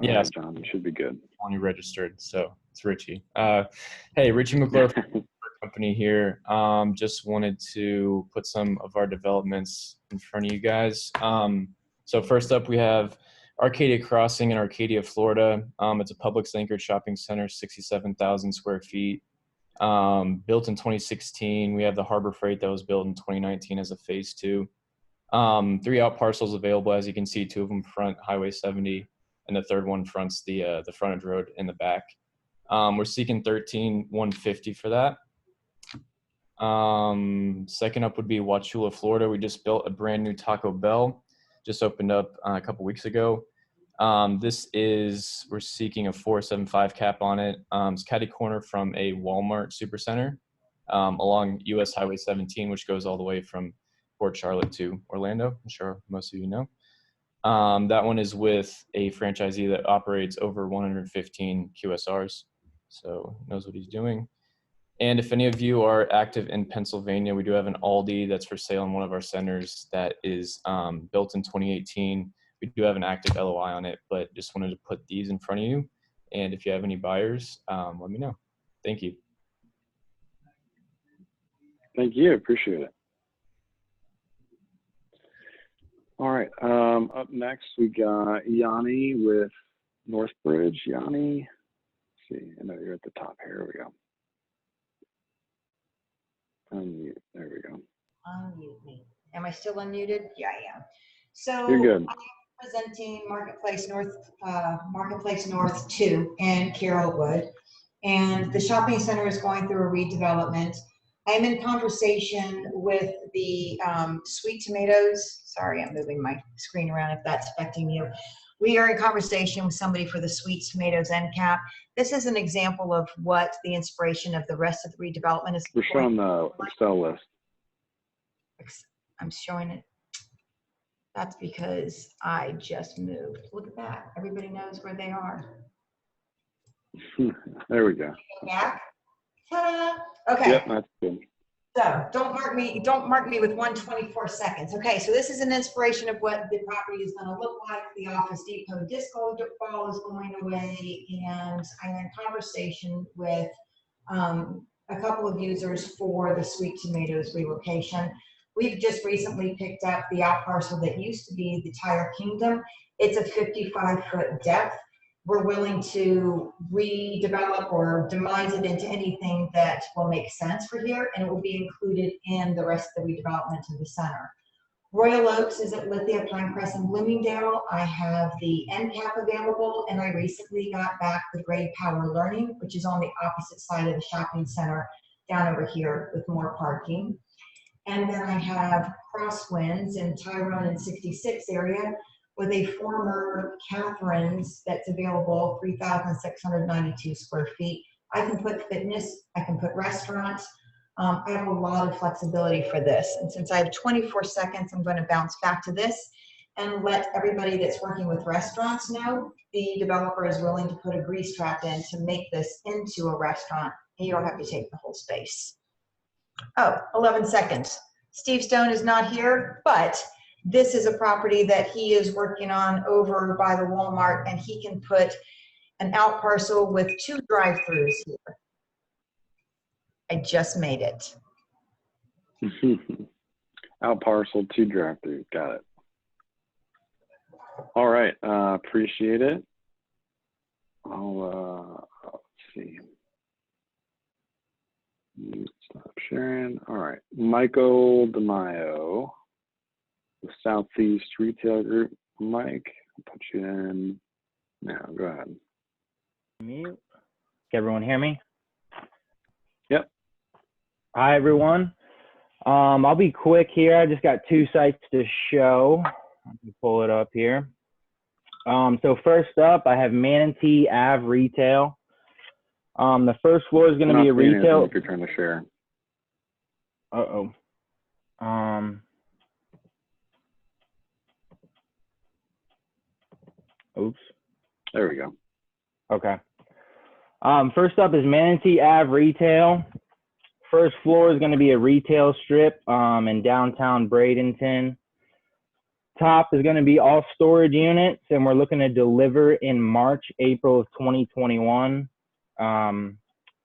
Yes, John, you should be good. On you registered, so it's Richie. Hey, Richie McClure from our company here. Just wanted to put some of our developments in front of you guys. So first up, we have Arcadia Crossing in Arcadia, Florida. It's a Publix anchored shopping center, 67,000 square feet. Built in 2016. We have the Harbor Freight that was built in 2019 as a phase 2. 3 out parcels available, as you can see. 2 of them front Highway 70, and the third one fronts the frontage road in the back. We're seeking $13,150 for that. Second up would be Wauchula, Florida. We just built a brand new Taco Bell. Just opened up a couple weeks ago. We're seeking a 4.75 cap on it. It's catty corner from a Walmart supercenter along US Highway 17, which goes all the way from Port Charlotte to Orlando. I'm sure most of you know. That one is with a franchisee that operates over 115 QSRs, so he knows what he's doing. And if any of you are active in Pennsylvania, we do have an Aldi that's for sale in one of our centers that is built in 2018. We do have an active LOI on it, but just wanted to put these in front of you. And if you have any buyers, let me know. Thank you. Thank you, appreciate it. All right, up next we got Yanni with Northbridge. Yanni, let's see, I know you're at the top. Here we go. Unmute, there we go. Unmute me. Am I still unmuted? Yeah, I am. So You're good. I'm presenting Marketplace North 2 in Carrollwood, and the shopping center is going through a redevelopment. I'm in conversation with the Sweet Tomatoes. Sorry, I'm moving my screen around if that's affecting you. We are in conversation with somebody for the sweet tomatoes end cap. This is an example of what the inspiration of the rest of the redevelopment is. We're showing the Excel list. I'm showing it. That's because I just moved. Look at that. Everybody knows where they are. There we go. Back. Ta-da! Okay. Yep, that's good. So don't mark me with 124 seconds. Okay, so this is an inspiration of what the property is going to look like. The Office Depot disco ball is going away, and I'm in conversation with a couple of users for the Sweet Tomatoes relocation. We've just recently picked up the out parcel that used to be the Tire Kingdom. It's a 55-foot depth. We're willing to redevelop or demise it into anything that will make sense for here, and it will be included in the rest of the redevelopment of the center. Royal Oaks is at Lithia, Pinecrest, and Bloomingdale. I have the end cap available, and I recently got back the Grade Power Learning, which is on the opposite side of the shopping center down over here with more parking. And then I have Crosswinds in Tyrone and 66 area with a former Catherine's that's available, 3,692 square feet. I can put fitness, I can put restaurants. I have a lot of flexibility for this. And since I have 24 seconds, I'm going to bounce back to this and let everybody that's working with restaurants know the developer is willing to put a grease trap in to make this into a restaurant, and you don't have to take the whole space. Oh, 11 seconds. Steve Stone is not here, but this is a property that he is working on over by the Walmart, and he can put an out parcel with 2 drive-throughs here. I just made it. Out parcel, 2 drive-throughs. Got it. All right. Appreciate it. Let's see. Stop sharing. All right. Michael DeMaio, the Southeast Retail Group. Mike, I'll put you in now. Go ahead. Mute. Can everyone hear me? Yep. Hi, everyone. I'll be quick here. I just got 2 sites to show. Let me pull it up here. So first up, I have Manatee Ave Retail. The first floor is going to be a retail. If you're trying to share. Uh-oh. Oops. There we go. Okay. First up is Manatee Ave Retail. First floor is going to be a retail strip in downtown Bradenton. Top is going to be all storage units, and we're looking to deliver in March, April of 2021.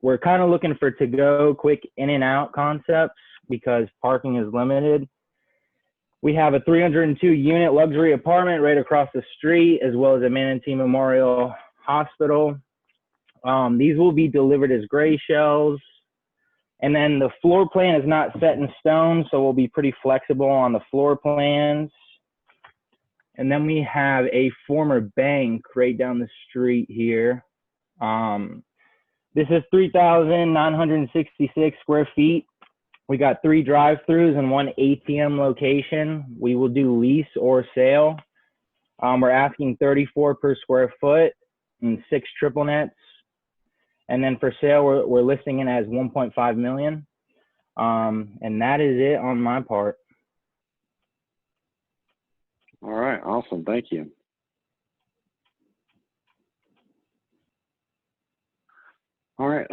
We're kind of looking for to-go, quick in and out concepts because parking is limited. We have a 302 unit luxury apartment right across the street, as well as a Manatee Memorial Hospital. These will be delivered as gray shells. And then the floor plan is not set in stone, so we'll be pretty flexible on the floor plans. And then we have a former bank right down the street here. This is 3,966 square feet. We got 3 drive-throughs and 1 ATM location. We will do lease or sale. We're asking $34 per square foot and 6 triple nets. And then for sale, we're listing it as $1.5 million. And that is it on my part. All right, awesome. Thank you. All right,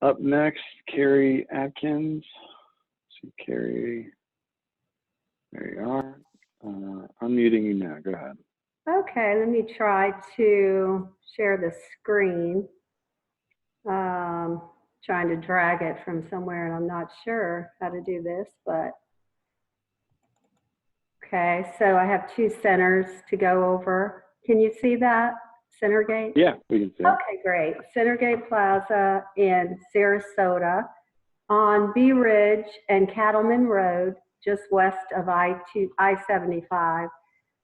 up next, Carrie Atkins. See, Carrie, there you are. Unmuting you now, go ahead. Okay, let me try to share the screen. Trying to drag it from somewhere, and I'm not sure how to do this, but okay, so I have 2 centers to go over. Can you see that? Centergate? Yeah, we can see it. Okay, great. Centergate Plaza in Sarasota on Bee Ridge and Cattleman Road, just west of I-75.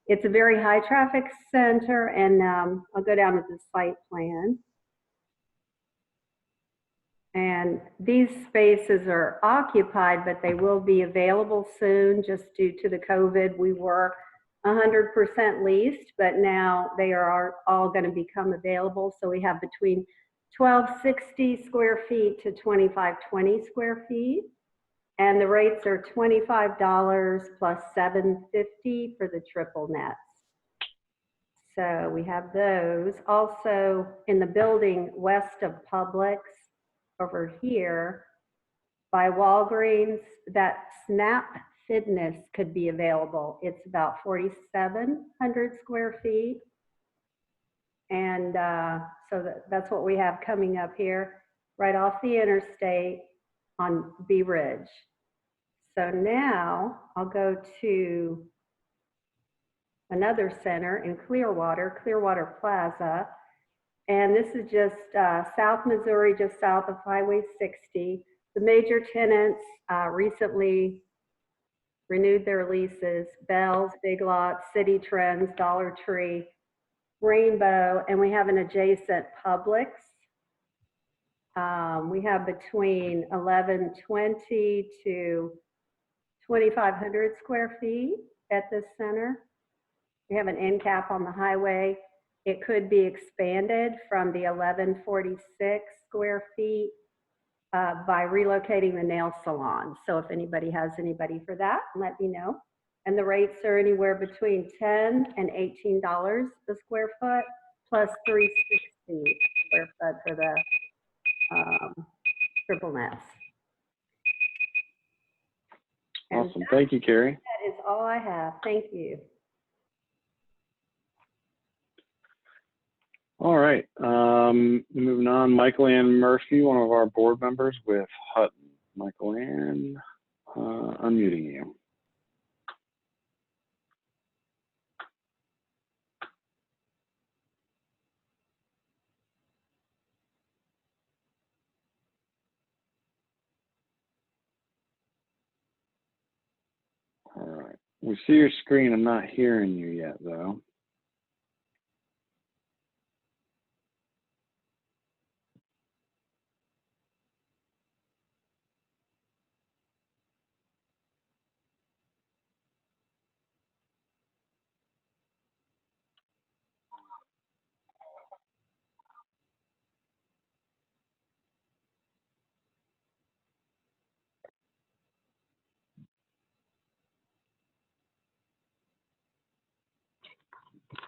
It's a very high traffic center, and I'll go down to the site plan. And these spaces are occupied, but they will be available soon just due to the COVID. We were 100% leased, but now they are all going to become available. So we have between 1260 square feet to 2520 square feet. And the rates are $25 plus $750 for the triple nets. So we have those. Also in the building west of Publix over here by Walgreens, that Snap Fitness could be available. It's about 4,700 square feet. And so that's what we have coming up here, right off the interstate on Bee Ridge. So now I'll go to another center in Clearwater, Clearwater Plaza. And this is just South Missouri, just south of Highway 60. The major tenants recently renewed their leases: Bell's, Big Lots, City Trends, Dollar Tree, Rainbow, and we have an adjacent Publix. We have between 1120 to 2,500 square feet at this center. We have an end cap on the highway. It could be expanded from the 1146 square feet by relocating the nail salon. So if anybody has anybody for that, let me know. And the rates are anywhere between $10 and $18 a square foot, plus $360 square foot for the triple nets. Awesome. Thank you, Carrie. That is all I have. Thank you. All right. Moving on, Michael Ann Murphy, one of our board members with Hutton. Michael Ann, unmuting you. All right. We see your screen. I'm not hearing you yet, though.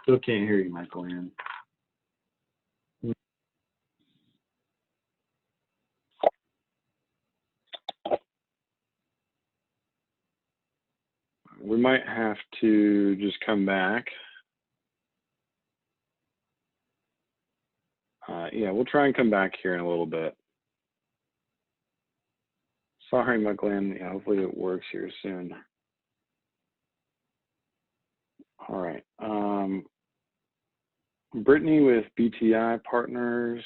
Still can't hear you, Michael Ann. We might have to just come back. Yeah, we'll try and come back here in a little bit. Sorry, Michael Ann. Yeah, hopefully it works here soon. All right. Brittany with BTI Partners.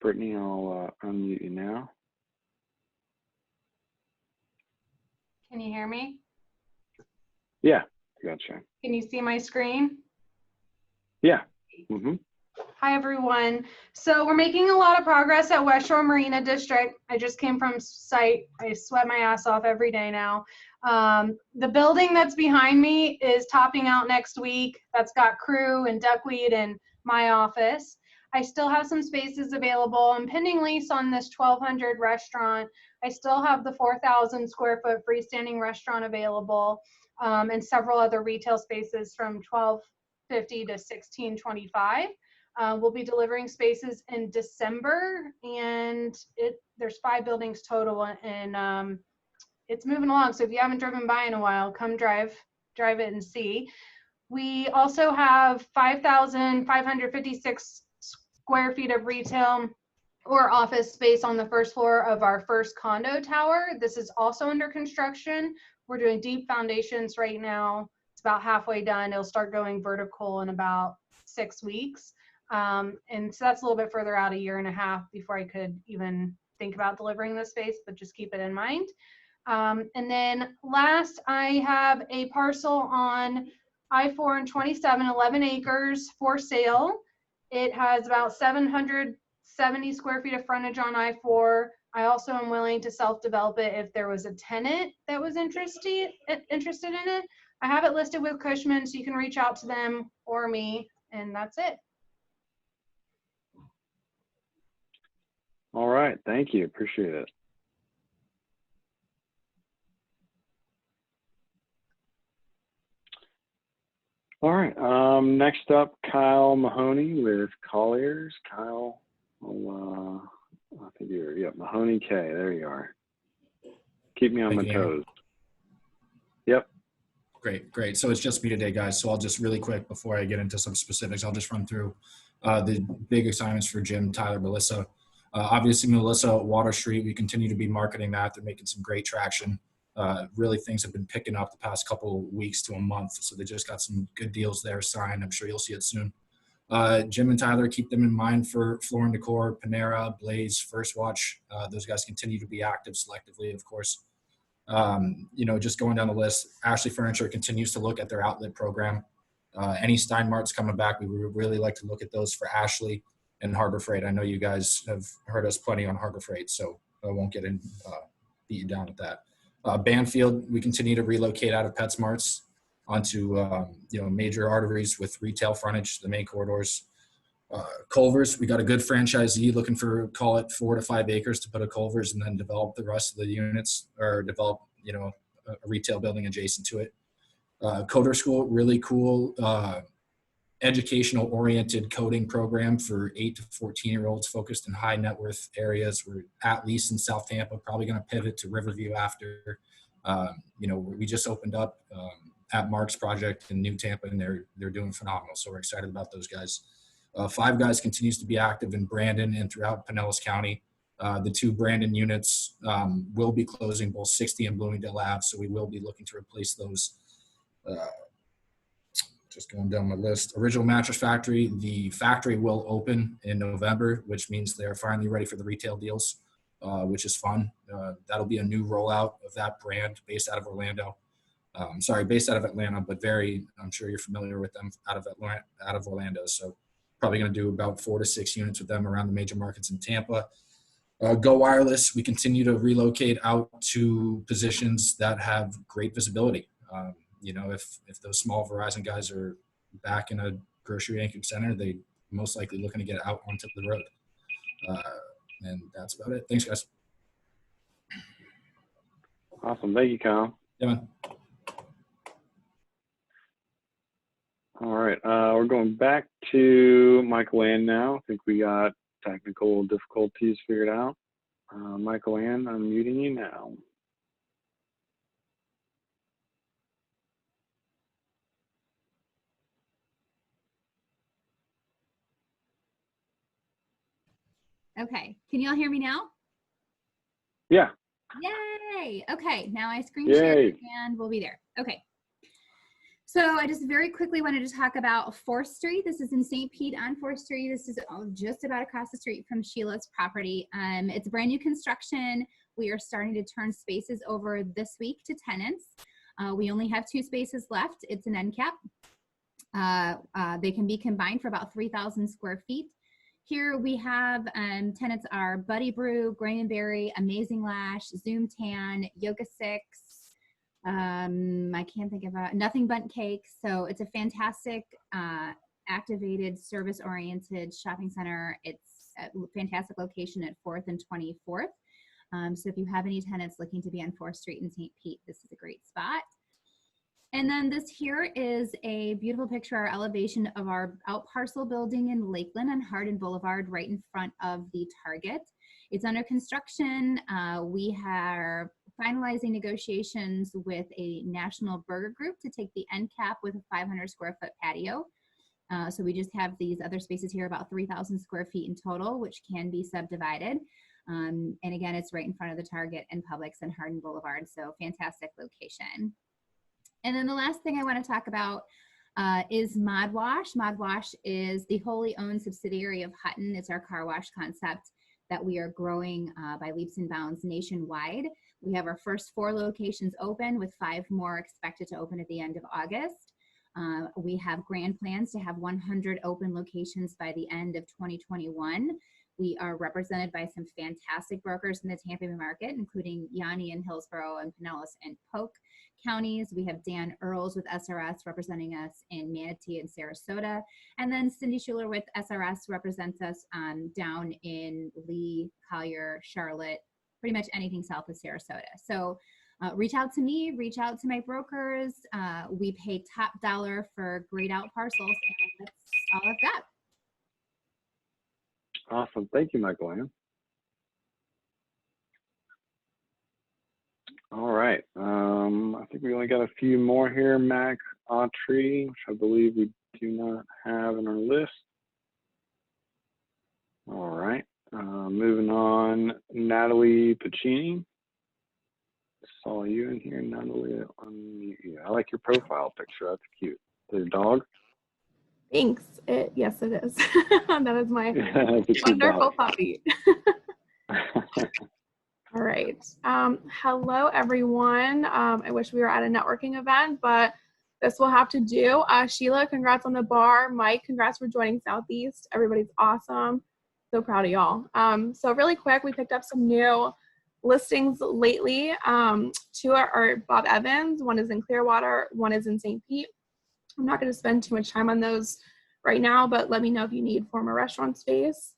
Brittany, I'll unmute you now. Can you hear me? Yeah, gotcha. Can you see my screen? Yeah. Mm-hmm. Hi, everyone. So we're making a lot of progress at West Shore Marina District. I just came from site. I sweat my ass off every day now. The building that's behind me is topping out next week. That's got crew and duckweed and my office. I still have some spaces available. I'm pending lease on this 1,200 restaurant. I still have the 4,000 square foot freestanding restaurant available, and several other retail spaces from 1,250 to 1,625. We'll be delivering spaces in December, and there's 5 buildings total, and it's moving along. So if you haven't driven by in a while, come drive it and see. We also have 5,556 square feet of retail or office space on the first floor of our first condo tower. This is also under construction. We're doing deep foundations right now. It's about halfway done. It'll start going vertical in about 6 weeks. And so that's a little bit further out, 1.5 years before I could even think about delivering this space, but just keep it in mind. And then last, I have a parcel on I-4 and 27, 11 acres for sale. It has about 770 square feet of frontage on I-4. I also am willing to self-develop it if there was a tenant that was interested in it. I have it listed with Cushman, so you can reach out to them or me, and that's it. All right, thank you, appreciate it. All right, next up, Kyle Mahoney with Colliers. Kyle, I think you're, yep, Mahoney K, there you are. Keep me on my toes. Yep. Great. So it's just me today, guys. So I'll just really quick, before I get into some specifics, I'll just run through the big assignments for Jim, Tyler, Melissa. Obviously, Melissa, Water Street, we continue to be marketing that. They're making some great traction. Really, things have been picking up the past couple of weeks to a month. So they just got some good deals there signed. I'm sure you'll see it soon. Jim and Tyler, keep them in mind for Floor and Decor, Panera, Blaze, First Watch. Those guys continue to be active selectively, of course. Just going down the list, Ashley Furniture continues to look at their outlet program. Any Steinmart's coming back, we would really like to look at those for Ashley and Harbor Freight. I know you guys have heard us plenty on Harbor Freight, so I won't get in, beat you down with that. Banfield, we continue to relocate out of PetSmarts onto major arteries with retail frontage, the main corridors. Culver's, we got a good franchisee looking for, call it 4 to 5 acres to put a Culver's and then develop the rest of the units, or develop a retail building adjacent to it. Coder School, really cool educational oriented coding program for 8 to 14-year-olds focused in high net worth areas. We're at least in South Tampa, probably going to pivot to Riverview after. We just opened up at Mark's project in New Tampa, and they're doing phenomenal. So we're excited about those guys. Five Guys continues to be active in Brandon and throughout Pinellas County. The 2 Brandon units will be closing, both 60 and Bloomingdale Ave, so we will be looking to replace those. Just going down my list. Original Mattress Factory, the factory will open in November, which means they're finally ready for the retail deals, which is fun. That'll be a new rollout of that brand based out of Orlando. Based out of Atlanta, but I'm sure you're familiar with them out of Orlando. So probably going to do about 4 to 6 units with them around the major markets in Tampa. Go Wireless, we continue to relocate out to positions that have great visibility. If those small Verizon guys are back in a grocery anchored center, they most likely looking to get out onto the road. And that's about it. Thanks, guys. Awesome. Thank you, Kyle. Yeah, man. All right. We're going back to Michael Ann now. I think we got technical difficulties figured out. Michael Ann, I'm muting you now. Okay, can you all hear me now? Yeah. Yay! Okay, now I screen Yay. share and we'll be there. Okay. So I just very quickly wanted to talk about 4th Street. This is in St. Pete on 4th Street. This is just about across the street from Sheila's property. It's brand new construction. We are starting to turn spaces over this week to tenants. We only have 2 spaces left. It's an end cap. They can be combined for about 3,000 square feet. Here we have tenants are Buddy Brew, Graham-Berry, Amazing Lash, Zoom Tan, Yoga 6. I can't think of Nothing Bundt Cake. So it's a fantastic activated service-oriented shopping center. It's a fantastic location at 4th and 24th. So if you have any tenants looking to be on 4th Street in St. Pete, this is a great spot. And then this here is a beautiful picture, our elevation of our out parcel building in Lakeland on Hardin Boulevard, right in front of the Target. It's under construction. We are finalizing negotiations with a national burger group to take the end cap with a 500 square foot patio. So we just have these other spaces here, about 3,000 square feet in total, which can be subdivided. And again, it's right in front of the Target and Publix and Hardin Boulevard. So fantastic location. And then the last thing I want to talk about is Mod Wash. Mod Wash is the wholly owned subsidiary of Hutton. It's our car wash concept that we are growing by leaps and bounds nationwide. We have our first 4 locations open, with 5 more expected to open at the end of August. We have grand plans to have 100 open locations by the end of 2021. We are represented by some fantastic brokers in the Tampa Bay market, including Yanni in Hillsborough and Pinellas and Polk counties. We have Dan Earls with SRS representing us in Manatee and Sarasota. And then Cindy Schuler with SRS represents us down in Lee, Collier, Charlotte, pretty much anything south of Sarasota. So reach out to me, reach out to my brokers. We pay top dollar for grayed out parcels, and that's all I've got. Awesome. Thank you, Michael Ann. All right. I think we only got a few more here. Mac Autry, which I believe we do not have in our list. All right. Moving on, Natalie Pacini. Saw you in here, Natalie. I like your profile picture. That's cute. Their dog. Thanks. Yes, it is. That is my It's a wonderful dog. puppy. All right. Hello, everyone. I wish we were at a networking event, but this will have to do. Sheila, congrats on the bar. Mike, congrats for joining Southeast. Everybody's awesome. So proud of y'all. So really quick, we picked up some new listings lately. Two are Bob Evans. One is in Clearwater. One is in St. Pete. I'm not going to spend too much time on those right now, but let me know if you need former restaurant space.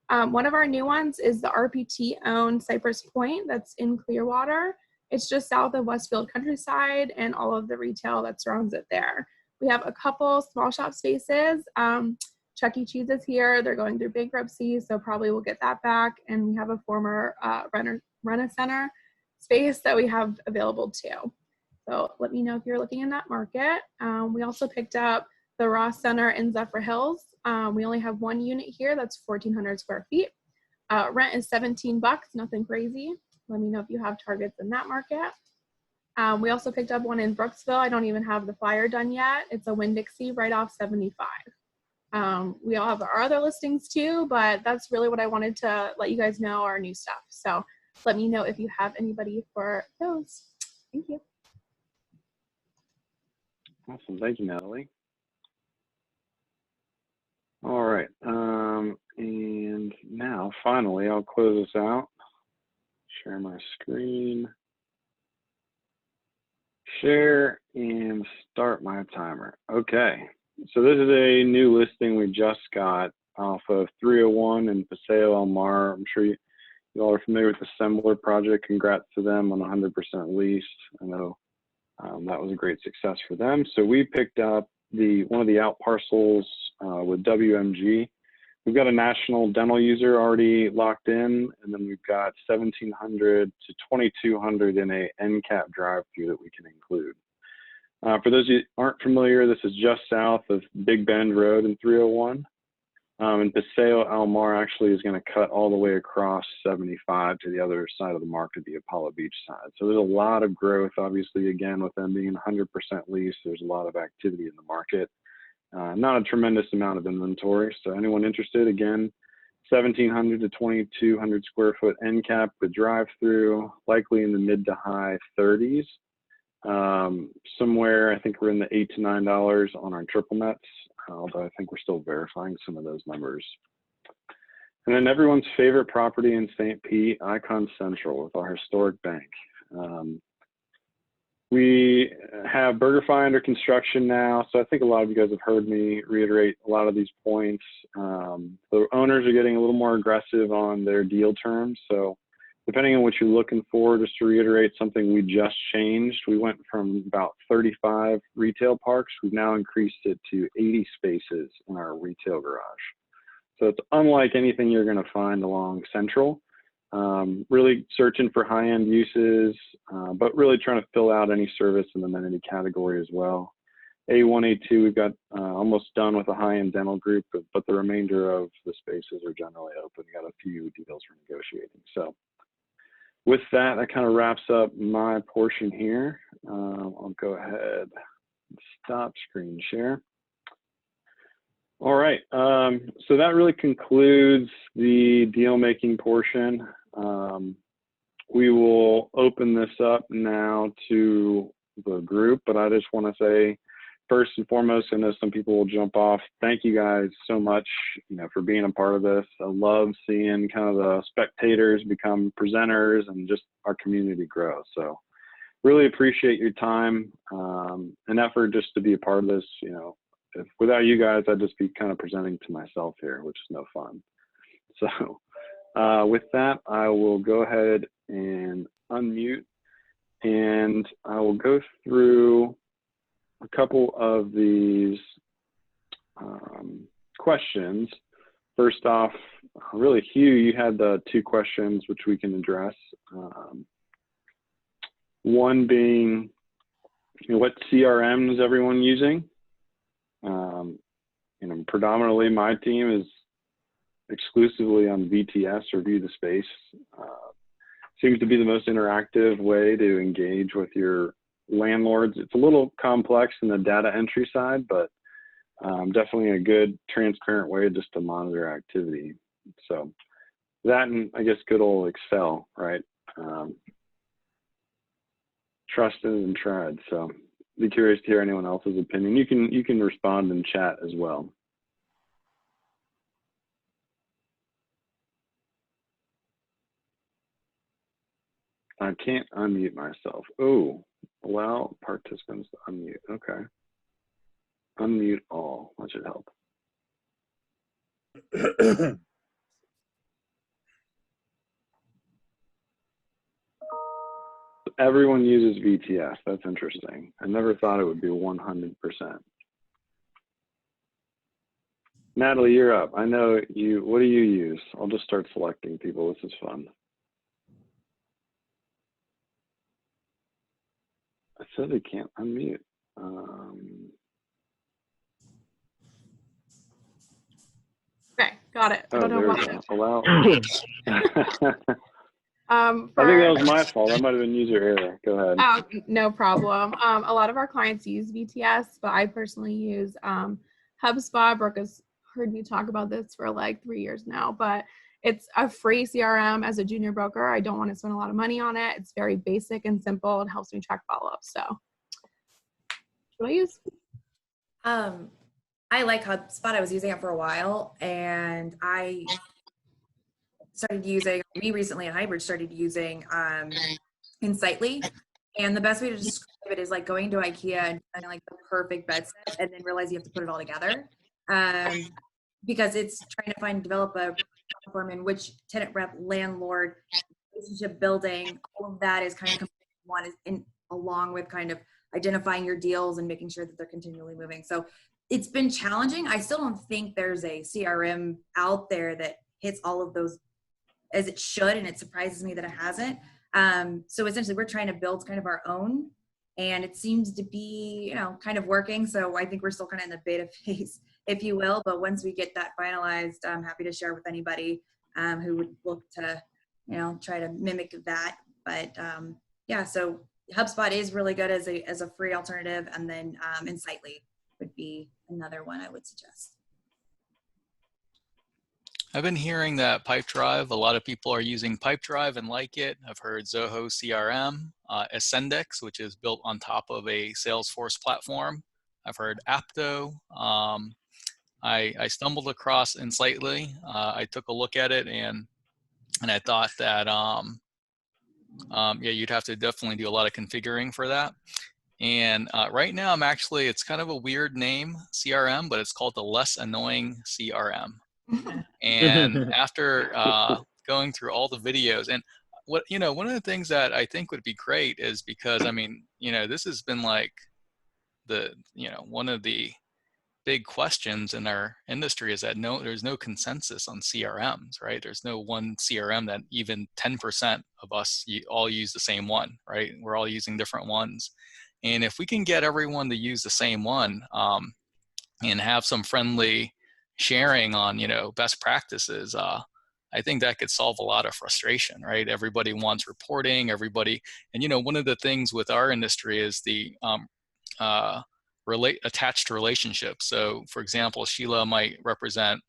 One of our new ones is the RPT-owned Cypress Point that's in Clearwater. It's just south of Westfield Countryside and all of the retail that surrounds it there. We have a couple small shop spaces. Chuck E. Cheese is here. They're going through bankruptcy, so probably we'll get that back. And we have a former Rent-A-Center space that we have available too. So let me know if you're looking in that market. We also picked up the Ross Center in Zephyr Hills. We only have one unit here that's 1,400 square feet. Rent is $17, nothing crazy. Let me know if you have targets in that market. We also picked up one in Brooksville. I don't even have the flyer done yet. It's a Winn-Dixie right off 75. We all have our other listings too, but that's really what I wanted to let you guys know, our new stuff. So let me know if you have anybody for those. Thank you. Awesome. Thank you, Natalie. All right. And now, finally, I'll close this out. Share my screen. Share and start my timer. Okay. So this is a new listing we just got off of 301 in Paseo El Mar. I'm sure you all are familiar with the Assembler project. Congrats to them on 100% lease. I know that was a great success for them. So we picked up one of the out parcels with WMG. We've got a national dental user already locked in, and then we've got 1,700 to 2,200 in a end cap drive-through that we can include. For those of you who aren't familiar, this is just south of Big Bend Road in 301. And Paseo El Mar actually is going to cut all the way across 75 to the other side of the market, the Apollo Beach side. So there's a lot of growth, obviously, again, with them being 100% leased. There's a lot of activity in the market. Not a tremendous amount of inventory. So anyone interested, again, 1,700 to 2,200 square foot end cap with drive-through, likely in the mid to high 30s. Somewhere, I think we're in the $8 to $9 on our triple nets, although I think we're still verifying some of those numbers. And then everyone's favorite property in St. Pete, Icon Central with our historic bank. We have BurgerFi under construction now, so I think a lot of you guys have heard me reiterate a lot of these points. The owners are getting a little more aggressive on their deal terms, so depending on what you're looking for, just to reiterate something we just changed, we went from about 35 retail parks. We've now increased it to 80 spaces in our retail garage. So it's unlike anything you're going to find along Central. Really searching for high-end uses, but really trying to fill out any service and amenity category as well. A1, A2, we've got almost done with a high-end dental group, but the remainder of the spaces are generally open. We got a few deals we're negotiating. So with that, that kind of wraps up my portion here. I'll go ahead and stop screen share. All right, so that really concludes the deal-making portion. We will open this up now to the group, but I just want to say first and foremost, I know some people will jump off. Thank you guys so much, for being a part of this. I love seeing kind of the spectators become presenters and just our community grow. So really appreciate your time and effort just to be a part of this. Without you guys, I'd just be kind of presenting to myself here, which is no fun. So with that, I will go ahead and unmute, and I will go through a couple of these questions. First off, really, Hugh, you had the 2 questions which we can address. One being, what CRM is everyone using? Predominantly my team is exclusively on VTS, or View the Space. Seems to be the most interactive way to engage with your landlords. It's a little complex in the data entry side, but definitely a good, transparent way just to monitor activity. So that, and I guess good old Excel, right? Trusted and tried. So be curious to hear anyone else's opinion. You can respond in chat as well. I can't unmute myself. Oh, allow participants to unmute. Okay. Unmute all. That should help. Everyone uses VTS. That's interesting. I never thought it would be 100%. Natalie, you're up. I know you. What do you use? I'll just start selecting people. This is fun. I said they can't unmute. Okay, got it. I don't know why. Allow. I think that was my fault. That might have been user error. Go ahead. Oh, no problem. A lot of our clients use VTS, but I personally use HubSpot. Brooke has heard me talk about this for like 3 years now, but it's a free CRM. As a junior broker, I don't want to spend a lot of money on it. It's very basic and simple. It helps me track follow-up. So what do I use? I like HubSpot. I was using it for a while, and we recently at Hybrid started using Insightly. And the best way to describe it is like going to IKEA and finding like the perfect bed set and then realize you have to put it all together. Because it's trying to develop a platform in which tenant rep, landlord, relationship building, all of that is kind of one, along with kind of identifying your deals and making sure that they're continually moving. So it's been challenging. I still don't think there's a CRM out there that hits all of those as it should, and it surprises me that it hasn't. So essentially we're trying to build kind of our own, and it seems to be, kind of working. So I think we're still kind of in the beta phase, if you will. But once we get that finalized, I'm happy to share with anybody who would look to, try to mimic that. But yeah, so HubSpot is really good as a free alternative, and then Insightly would be another one I would suggest. I've been hearing that Pipedrive, a lot of people are using Pipedrive and like it. I've heard Zoho CRM, Ascendix, which is built on top of a Salesforce platform. I've heard Apto. I stumbled across Insightly. I took a look at it, and I thought that, yeah, you'd have to definitely do a lot of configuring for that. And right now it's kind of a weird name, CRM, but it's called the Less Annoying CRM. And after going through all the videos, and one of the things that I think would be great is because, this has been like one of the big questions in our industry is that there's no consensus on CRMs, right? There's no one CRM that even 10% of us all use the same one, right? We're all using different ones. And if we can get everyone to use the same one and have some friendly sharing on, best practices, I think that could solve a lot of frustration, right? Everybody wants reporting, and one of the things with our industry is the attached relationships. So for example, Sheila might represent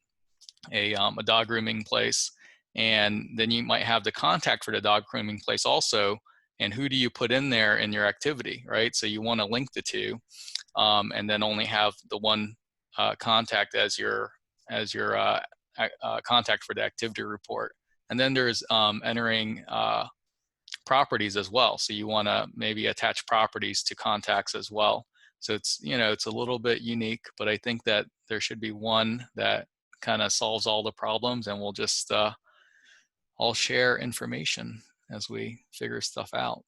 a dog grooming place, and then you might have the contact for the dog grooming place also, and who do you put in there in your activity, right? So you want to link the two. and then only have the one contact as your contact for the activity report. And then there's entering properties as well. So you want to maybe attach properties to contacts as well. So it's, you know, it's a little bit unique, but I think that there should be one that kind of solves all the problems, and we'll just all share information as we figure stuff out.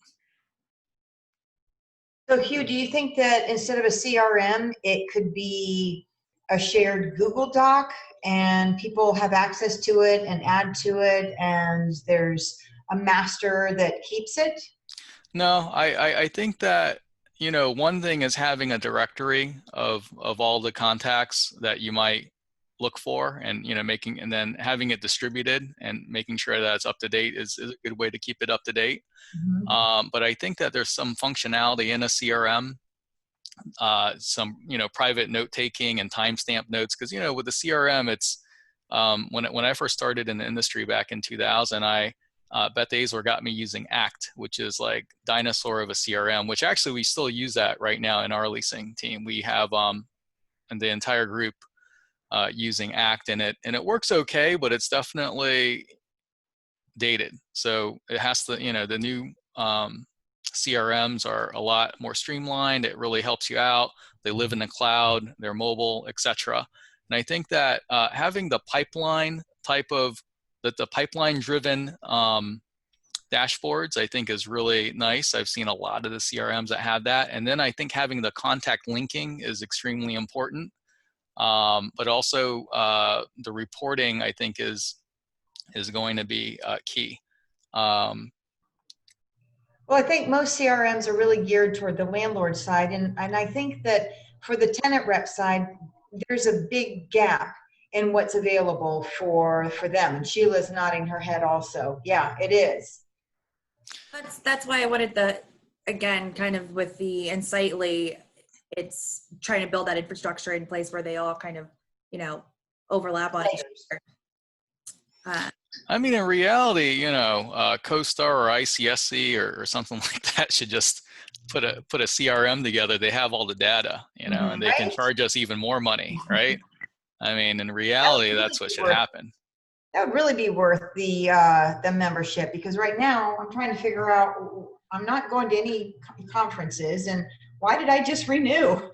So Hugh, do you think that instead of a CRM, it could be a shared Google Doc and people have access to it and add to it, and there's a master that keeps it? No, I think that, you know, one thing is having a directory of all the contacts that you might look for, and, you know, making, and then having it distributed and making sure that it's up to date is a good way to keep it up to date. But I think that there's some functionality in a CRM, some, you know, private note taking and timestamp notes, because, you know, with the CRM, it's when I first started in the industry back in 2000, Beth Azler got me using ACT, which is like dinosaur of a CRM, which actually we still use that right now in our leasing team. We have and the entire group using ACT, and it works okay, but it's definitely dated. So it has to, you know, the new CRMs are a lot more streamlined. It really helps you out. They live in the cloud, they're mobile, etc. And I think that having the pipeline type of, the pipeline driven dashboards, I think is really nice. I've seen a lot of the CRMs that have that. And then I think having the contact linking is extremely important. But also the reporting, I think, is going to be key. Well, I think most CRMs are really geared toward the landlord side. And I think that for the tenant rep side, there's a big gap in what's available for them. And Sheila's nodding her head also. Yeah, it is. That's why I wanted the, again, kind of with the Insightly, it's trying to build that infrastructure in place where they all kind of, you know, overlap on each other. I mean, in reality, you know, CoStar or ICSC or something like that should just put a CRM together. They have all the data, you know, and they can charge us even more money, right? I mean, in reality, that's what should happen. That would really be worth the membership, because right now I'm trying to figure out, I'm not going to any conferences, and why did I just renew?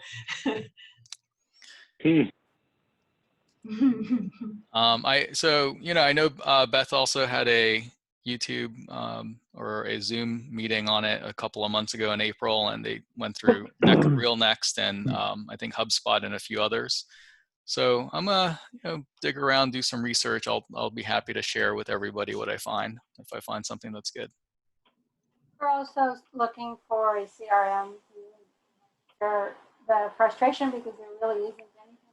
So, you know, I know Beth also had a YouTube or a Zoom meeting on it a couple of months ago in April, and they went through RealNext and I think HubSpot and a few others. So I'm gonna, you know, dig around, do some research. I'll be happy to share with everybody what I find if I find something that's good. We're also looking for a CRM to share the frustration, because there really isn't anything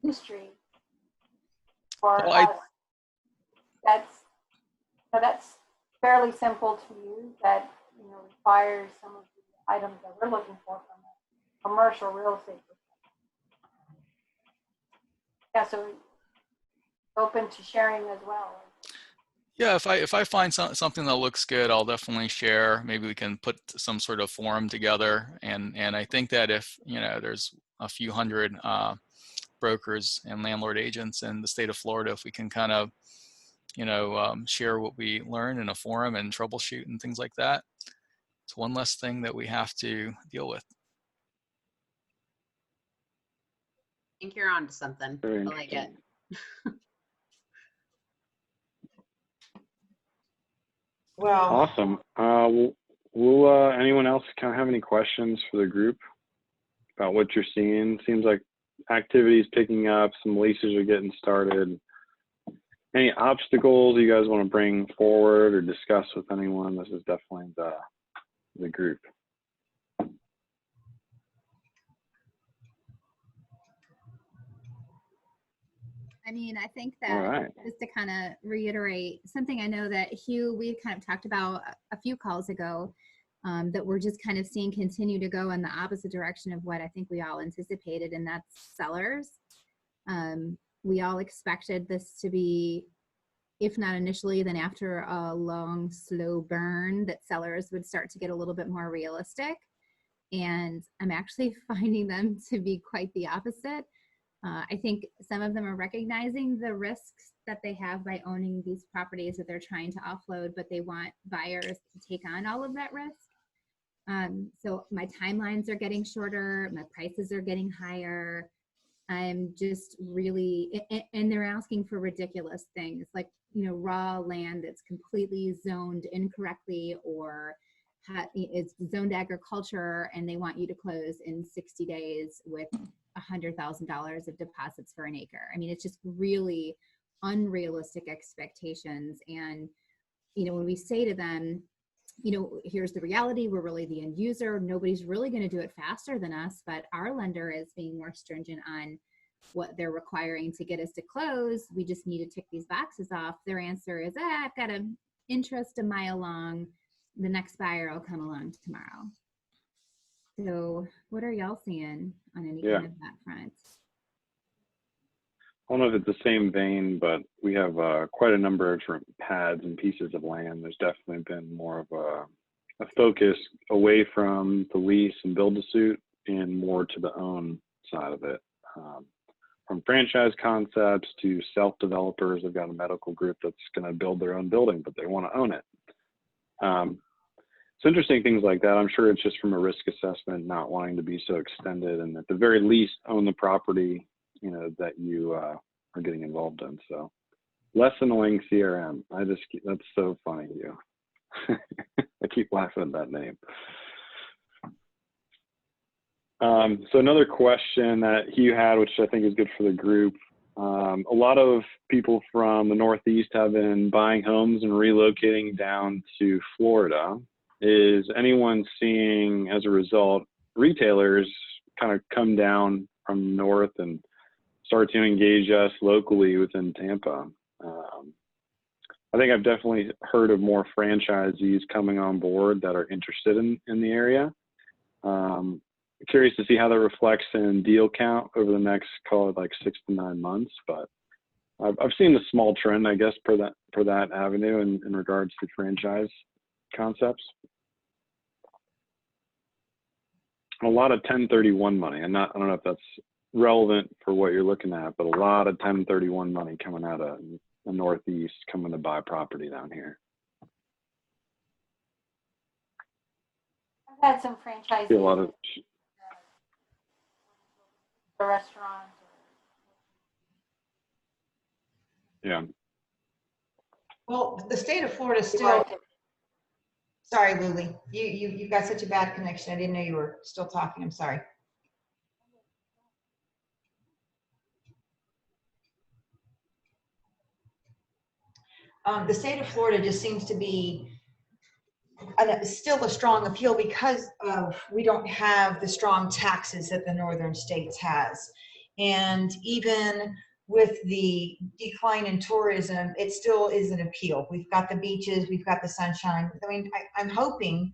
in the industry for us that's fairly simple to use, that, you know, requires some of the items that we're looking for from a commercial real estate perspective. Yeah, so open to sharing as well. Yeah, if I find something that looks good, I'll definitely share. Maybe we can put some sort of forum together. And I think that if, you know, there's a few hundred brokers and landlord agents in the state of Florida, if we can kind of, you know, share what we learn in a forum and troubleshoot and things like that, it's one less thing that we have to deal with. I think you're onto something. I like it. Well, awesome. Will anyone else kind of have any questions for the group about what you're seeing? Seems like activity is picking up, some leases are getting started. Any obstacles you guys want to bring forward or discuss with anyone? This is definitely the group. I mean, I think that just to kind of reiterate something I know that Hugh, we kind of talked about a few calls ago, that we're just kind of seeing continue to go in the opposite direction of what I think we all anticipated, and that's sellers. We all expected this to be, if not initially, then after a long, slow burn, that sellers would start to get a little bit more realistic. And I'm actually finding them to be quite the opposite. I think some of them are recognizing the risks that they have by owning these properties that they're trying to offload, but they want buyers to take on all of that risk. So my timelines are getting shorter, my prices are getting higher. I'm just really, and they're asking for ridiculous things like, you know, raw land that's completely zoned incorrectly, or it's zoned agriculture and they want you to close in 60 days with $100,000 of deposits for an acre. I mean, it's just really unrealistic expectations. And, you know, when we say to them, you know, here's the reality, we're really the end user, nobody's really going to do it faster than us, but our lender is being more stringent on what they're requiring to get us to close. We just need to tick these boxes off. Their answer is, I've got an interest a mile long. The next buyer will come along tomorrow. So what are y'all seeing on any kind of that front? I don't know if it's the same vein, but we have quite a number of different pads and pieces of land. There's definitely been more of a focus away from the lease and build to suit and more to the own side of it. From franchise concepts to self-developers. They've got a medical group that's going to build their own building, but they want to own it. It's interesting things like that. I'm sure it's just from a risk assessment, not wanting to be so extended, and at the very least own the property, you know, that you are getting involved in. So less annoying CRM. That's so funny, you. I keep laughing at that name. So another question that Hugh had, which I think is good for the group. A lot of people from the Northeast have been buying homes and relocating down to Florida. Is anyone seeing, as a result, retailers kind of come down from north and start to engage us locally within Tampa? I think I've definitely heard of more franchisees coming on board that are interested in the area. Curious to see how that reflects in deal count over the next, call it like 6 to 9 months. But I've seen a small trend, I guess, for that avenue in regards to franchise concepts. A lot of 1031 money. I don't know if that's relevant for what you're looking at, but a lot of 1031 money coming out of the Northeast, coming to buy property down here. I've had some franchisees. A lot of the restaurant. Yeah. Well, the state of Florida still. Sorry, Luli. You got such a bad connection. I didn't know you were still talking. I'm sorry. The state of Florida just seems to be still a strong appeal because we don't have the strong taxes that the northern states has. And even with the decline in tourism, it still is an appeal. We've got the beaches, we've got the sunshine. I mean, I'm hoping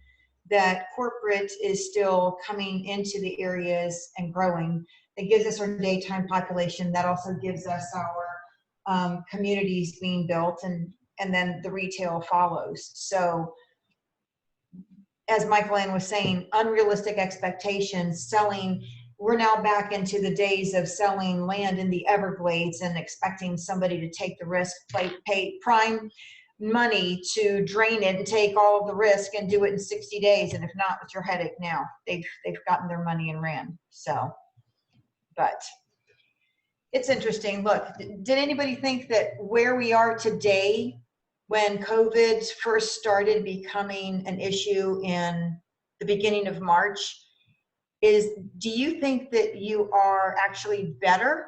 that corporate is still coming into the areas and growing. It gives us our daytime population. That also gives us our communities being built, and then the retail follows. So as Michael Ann was saying, unrealistic expectations, we're now back into the days of selling land in the Everglades and expecting somebody to take the risk, pay prime money to drain it and take all of the risk and do it in 60 days. And if not, it's your headache now. They've gotten their money and ran. So, but it's interesting. Look, did anybody think that where we are today, when COVID first started becoming an issue in the beginning of March, do you think that you are actually better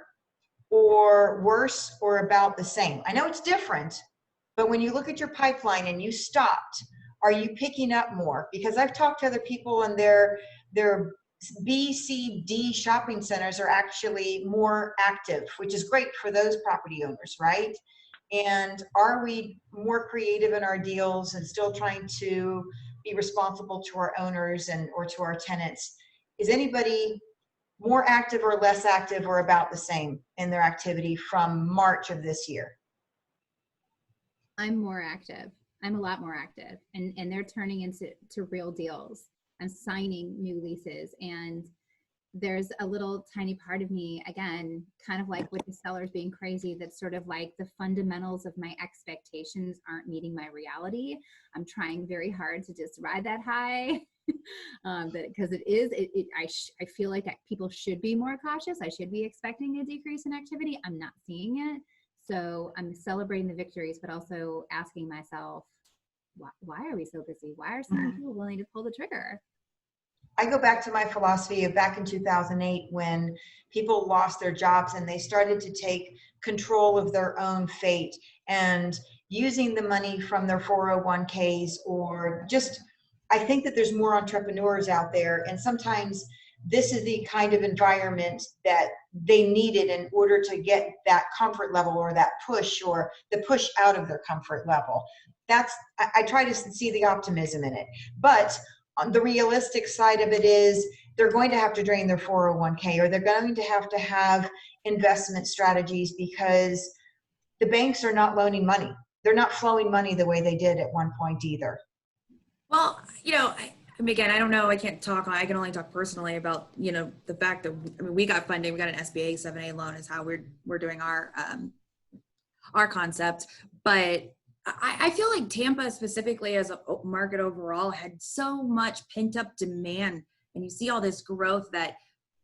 or worse or about the same? I know it's different, but when you look at your pipeline and you stopped, are you picking up more? Because I've talked to other people and their B, C, D shopping centers are actually more active, which is great for those property owners, right? And are we more creative in our deals and still trying to be responsible to our owners or to our tenants? Is anybody more active or less active or about the same in their activity from March of this year? I'm more active. I'm a lot more active, and they're turning into real deals. I'm signing new leases, and there's a little tiny part of me, again, kind of like with the sellers being crazy, that's sort of like the fundamentals of my expectations aren't meeting my reality. I'm trying very hard to just ride that high, because I feel like people should be more cautious. I should be expecting a decrease in activity. I'm not seeing it. So I'm celebrating the victories, but also asking myself, why are we so busy? Why are so many people willing to pull the trigger? I go back to my philosophy of back in 2008 when people lost their jobs and they started to take control of their own fate and using the money from their 401ks, or just, I think that there's more entrepreneurs out there, and sometimes this is the kind of environment that they needed in order to get that comfort level, or that push, or the push out of their comfort level. I try to see the optimism in it. But on the realistic side of it is they're going to have to drain their 401k, or they're going to have investment strategies, because the banks are not loaning money. They're not flowing money the way they did at one point either. Well, again, I don't know. I can't talk. I can only talk personally about, the fact that we got funding. We got an SBA 7A loan is how we're doing our concept. But I feel like Tampa specifically as a market overall had so much pent up demand, and you see all this growth that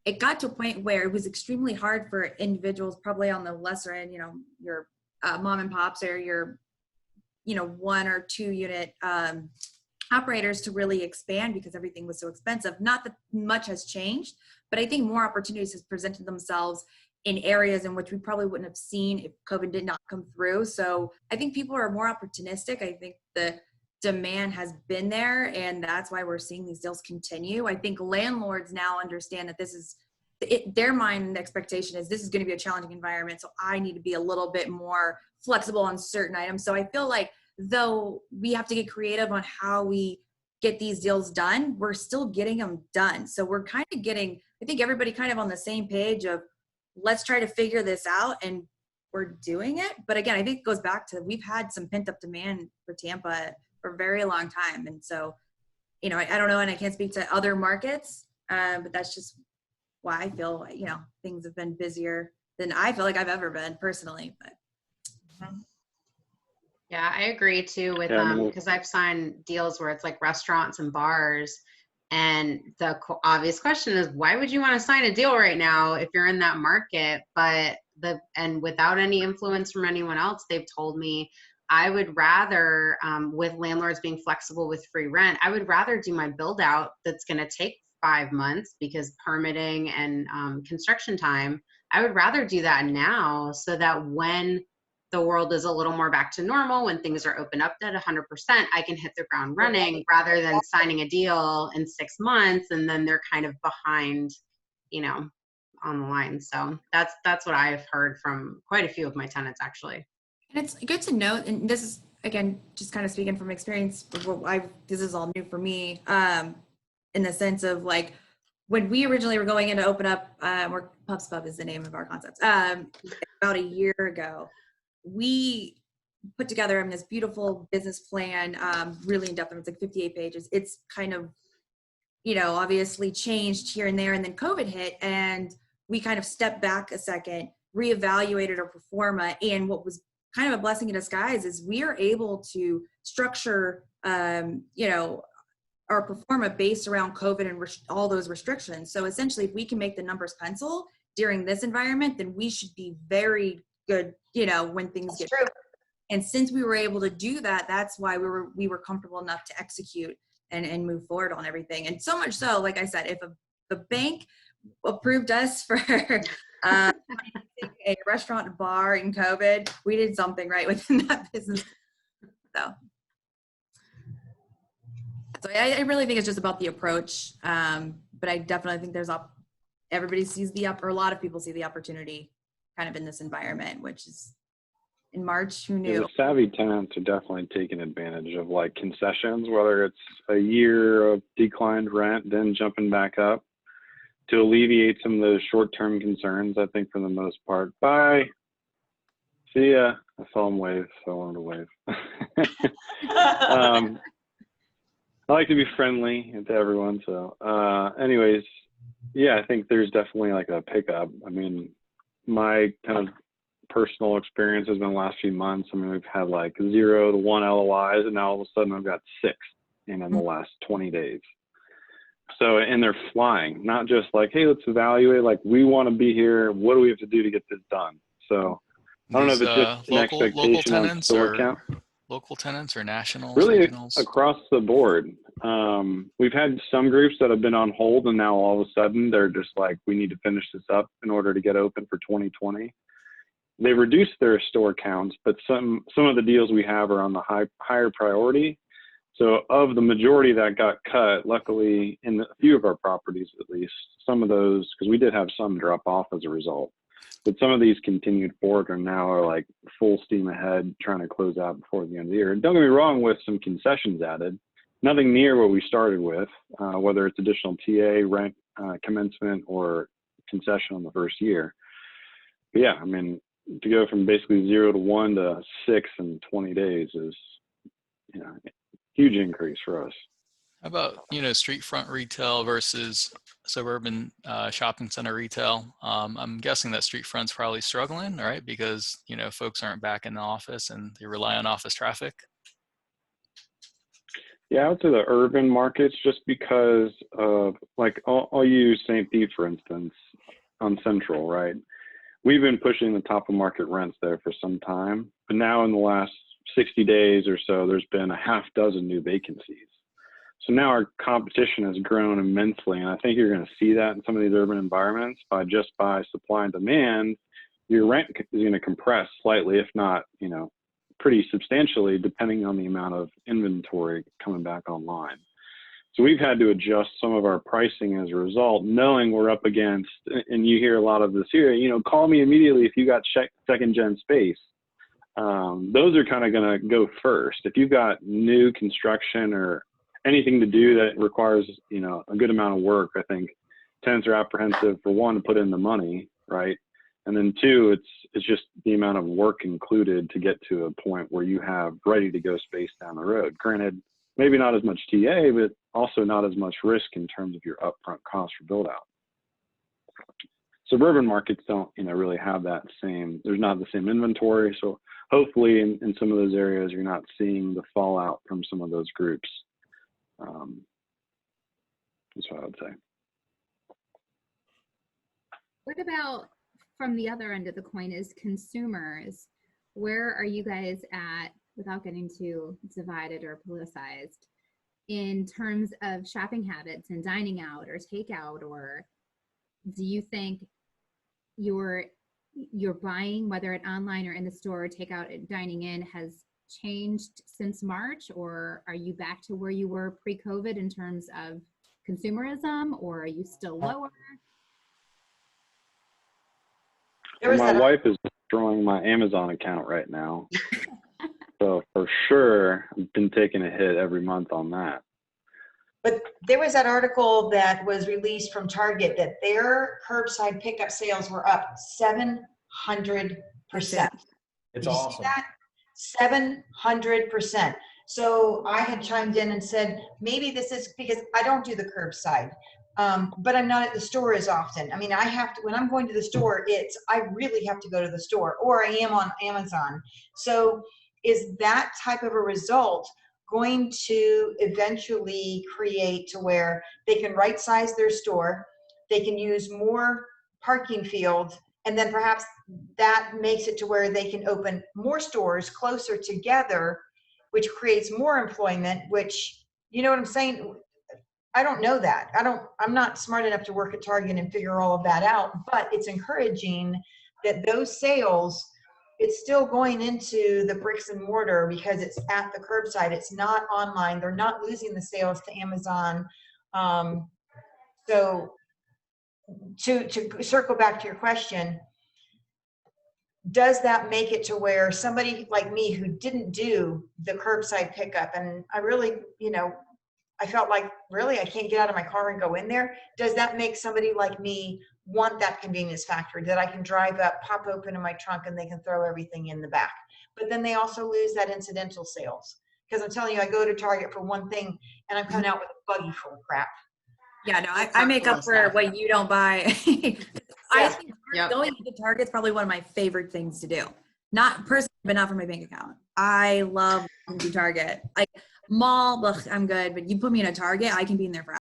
it got to a point where it was extremely hard for individuals, probably on the lesser end, your mom and pops, or your, 1 or 2 unit operators, to really expand because everything was so expensive. Not that much has changed, but I think more opportunities has presented themselves in areas in which we probably wouldn't have seen if COVID did not come through. So I think people are more opportunistic. I think the demand has been there, and that's why we're seeing these deals continue. I think landlords now understand that this is their mind and expectation is this is going to be a challenging environment. So I need to be a little bit more flexible on certain items. So I feel like though we have to get creative on how we get these deals done, we're still getting them done. So we're kind of getting, I think everybody kind of on the same page of let's try to figure this out, and we're doing it. But again, I think it goes back to we've had some pent up demand for Tampa for a very long time. And so, I don't know, and I can't speak to other markets, but that's just why I feel, things have been busier than I feel like I've ever been personally. But yeah, I agree too with because I've signed deals where it's like restaurants and bars, and the obvious question is, why would you want to sign a deal right now if you're in that market? But without any influence from anyone else, they've told me I would rather, with landlords being flexible with free rent, I would rather do my build out that's going to take 5 months because permitting and construction time. I would rather do that now, so that when the world is a little more back to normal, when things are open up at 100%, I can hit the ground running, rather than signing a deal in 6 months and then they're kind of behind, on the line. So that's what I've heard from quite a few of my tenants, actually. And it's good to note, and this is, again, just kind of speaking from experience, this is all new for me, in the sense of like, when we originally were going in to open up, or Pups Pub is the name of our concept, about a year ago, we put together this beautiful business plan, really in depth. It's like 58 pages. It's kind of, obviously changed here and there. And then COVID hit, and we kind of stepped back a second, reevaluated our pro forma. And what was kind of a blessing in disguise is we are able to structure, our pro forma based around COVID and all those restrictions. So essentially, if we can make the numbers pencil during this environment, then we should be very good, when things get true. And since we were able to do that, that's why we were comfortable enough to execute and move forward on everything. And so much so, like I said, if the bank approved us for a restaurant and bar in COVID, we did something right within that business. So I really think it's just about the approach. But I definitely think everybody sees or a lot of people see the opportunity kind of in this environment, which is in March, who knew? The savvy tenants are definitely taking advantage of like concessions, whether it's a year of declined rent, then jumping back up to alleviate some of those short-term concerns, I think for the most part. Bye. See ya. I saw him wave, so I wanted to wave. I like to be friendly to everyone. So, anyways, yeah, I think there's definitely like a pickup. I mean, my kind of personal experience has been the last few months. I mean, we've had like 0 to 1 LOIs, and now all of a sudden I've got 6 in the last 20 days. So, and they're flying, not just like, hey, let's evaluate, like, we want to be here. What do we have to do to get this done? So I don't know if it's just an expectation on store count. Local tenants or nationals, Really regionals? across the board. We've had some groups that have been on hold, and now all of a sudden they're just like, we need to finish this up in order to get open for 2020. They've reduced their store counts, but some of the deals we have are on the higher priority. So of the majority that got cut, luckily in a few of our properties at least, some of those, because we did have some drop off as a result, but some of these continued forward and now are like full steam ahead trying to close out before the end of the year. And don't get me wrong, with some concessions added, nothing near what we started with, whether it's additional TA, rent commencement, or concession on the first year. But yeah, I mean, to go from basically 0 to 1 to 6 in 20 days is, you know, huge increase for us. How about, you know, street front retail versus suburban shopping center retail? I'm guessing that street front's probably struggling, right? Because, you know, folks aren't back in the office and they rely on office traffic. Yeah, I would say the urban markets, just because of, like, I'll use St. Pete, for instance, on Central, right? We've been pushing the top of market rents there for some time, but now in the last 60 days or so, there's been a half dozen new vacancies. So now our competition has grown immensely, and I think you're going to see that in some of these urban environments by supply and demand. Your rent is going to compress slightly, if not, you know, pretty substantially, depending on the amount of inventory coming back online. So we've had to adjust some of our pricing as a result, knowing we're up against, and you hear a lot of this here, you know, call me immediately if you got second gen space. Those are kind of going to go first. If you've got new construction or anything to do that requires, you know, a good amount of work, I think tenants are apprehensive, for one, to put in the money, right? And then two, it's just the amount of work included to get to a point where you have ready to go space down the road. Granted, maybe not as much TA, but also not as much risk in terms of your upfront cost for build out. Suburban markets don't, you know, really have that same, there's not the same inventory. So hopefully in some of those areas, you're not seeing the fallout from some of those groups. That's what I would say. What about from the other end of the coin is consumers? Where are you guys at, without getting too divided or politicized, in terms of shopping habits and dining out or takeout? Or do you think your buying, whether it online or in the store, takeout, dining in, has changed since March? Or are you back to where you were pre-COVID in terms of consumerism, or are you still lower? My wife is destroying my Amazon account right now. So for sure, I've been taking a hit every month on that. But there was that article that was released from Target that their curbside pickup sales were up 700%. It's awesome. 700%. So I had chimed in and said, maybe this is because I don't do the curbside. But I'm not at the store as often. I mean, I have to, when I'm going to the store, I really have to go to the store, or I am on Amazon. So is that type of a result going to eventually create to where they can right size their store, they can use more parking field, and then perhaps that makes it to where they can open more stores closer together, which creates more employment, which, you know what I'm saying? I don't know that. I'm not smart enough to work at Target and figure all of that out, but it's encouraging that those sales, it's still going into the bricks and mortar because it's at the curbside. It's not online. They're not losing the sales to Amazon. So to circle back to your question, does that make it to where somebody like me who didn't do the curbside pickup, and I really, you know, I felt like, really, I can't get out of my car and go in there. Does that make somebody like me want that convenience factor that I can drive up, pop open in my trunk, and they can throw everything in the back? But then they also lose that incidental sales. because I'm telling you, I go to Target for one thing and I'm coming out with a buggy full of crap. Yeah, no, I make up for what you don't buy. I think going to Target's probably one of my favorite things to do. Not personally, but not for my bank account. I love going to Target. Like mall, ugh, I'm good, but you put me in a Target, I can be in there for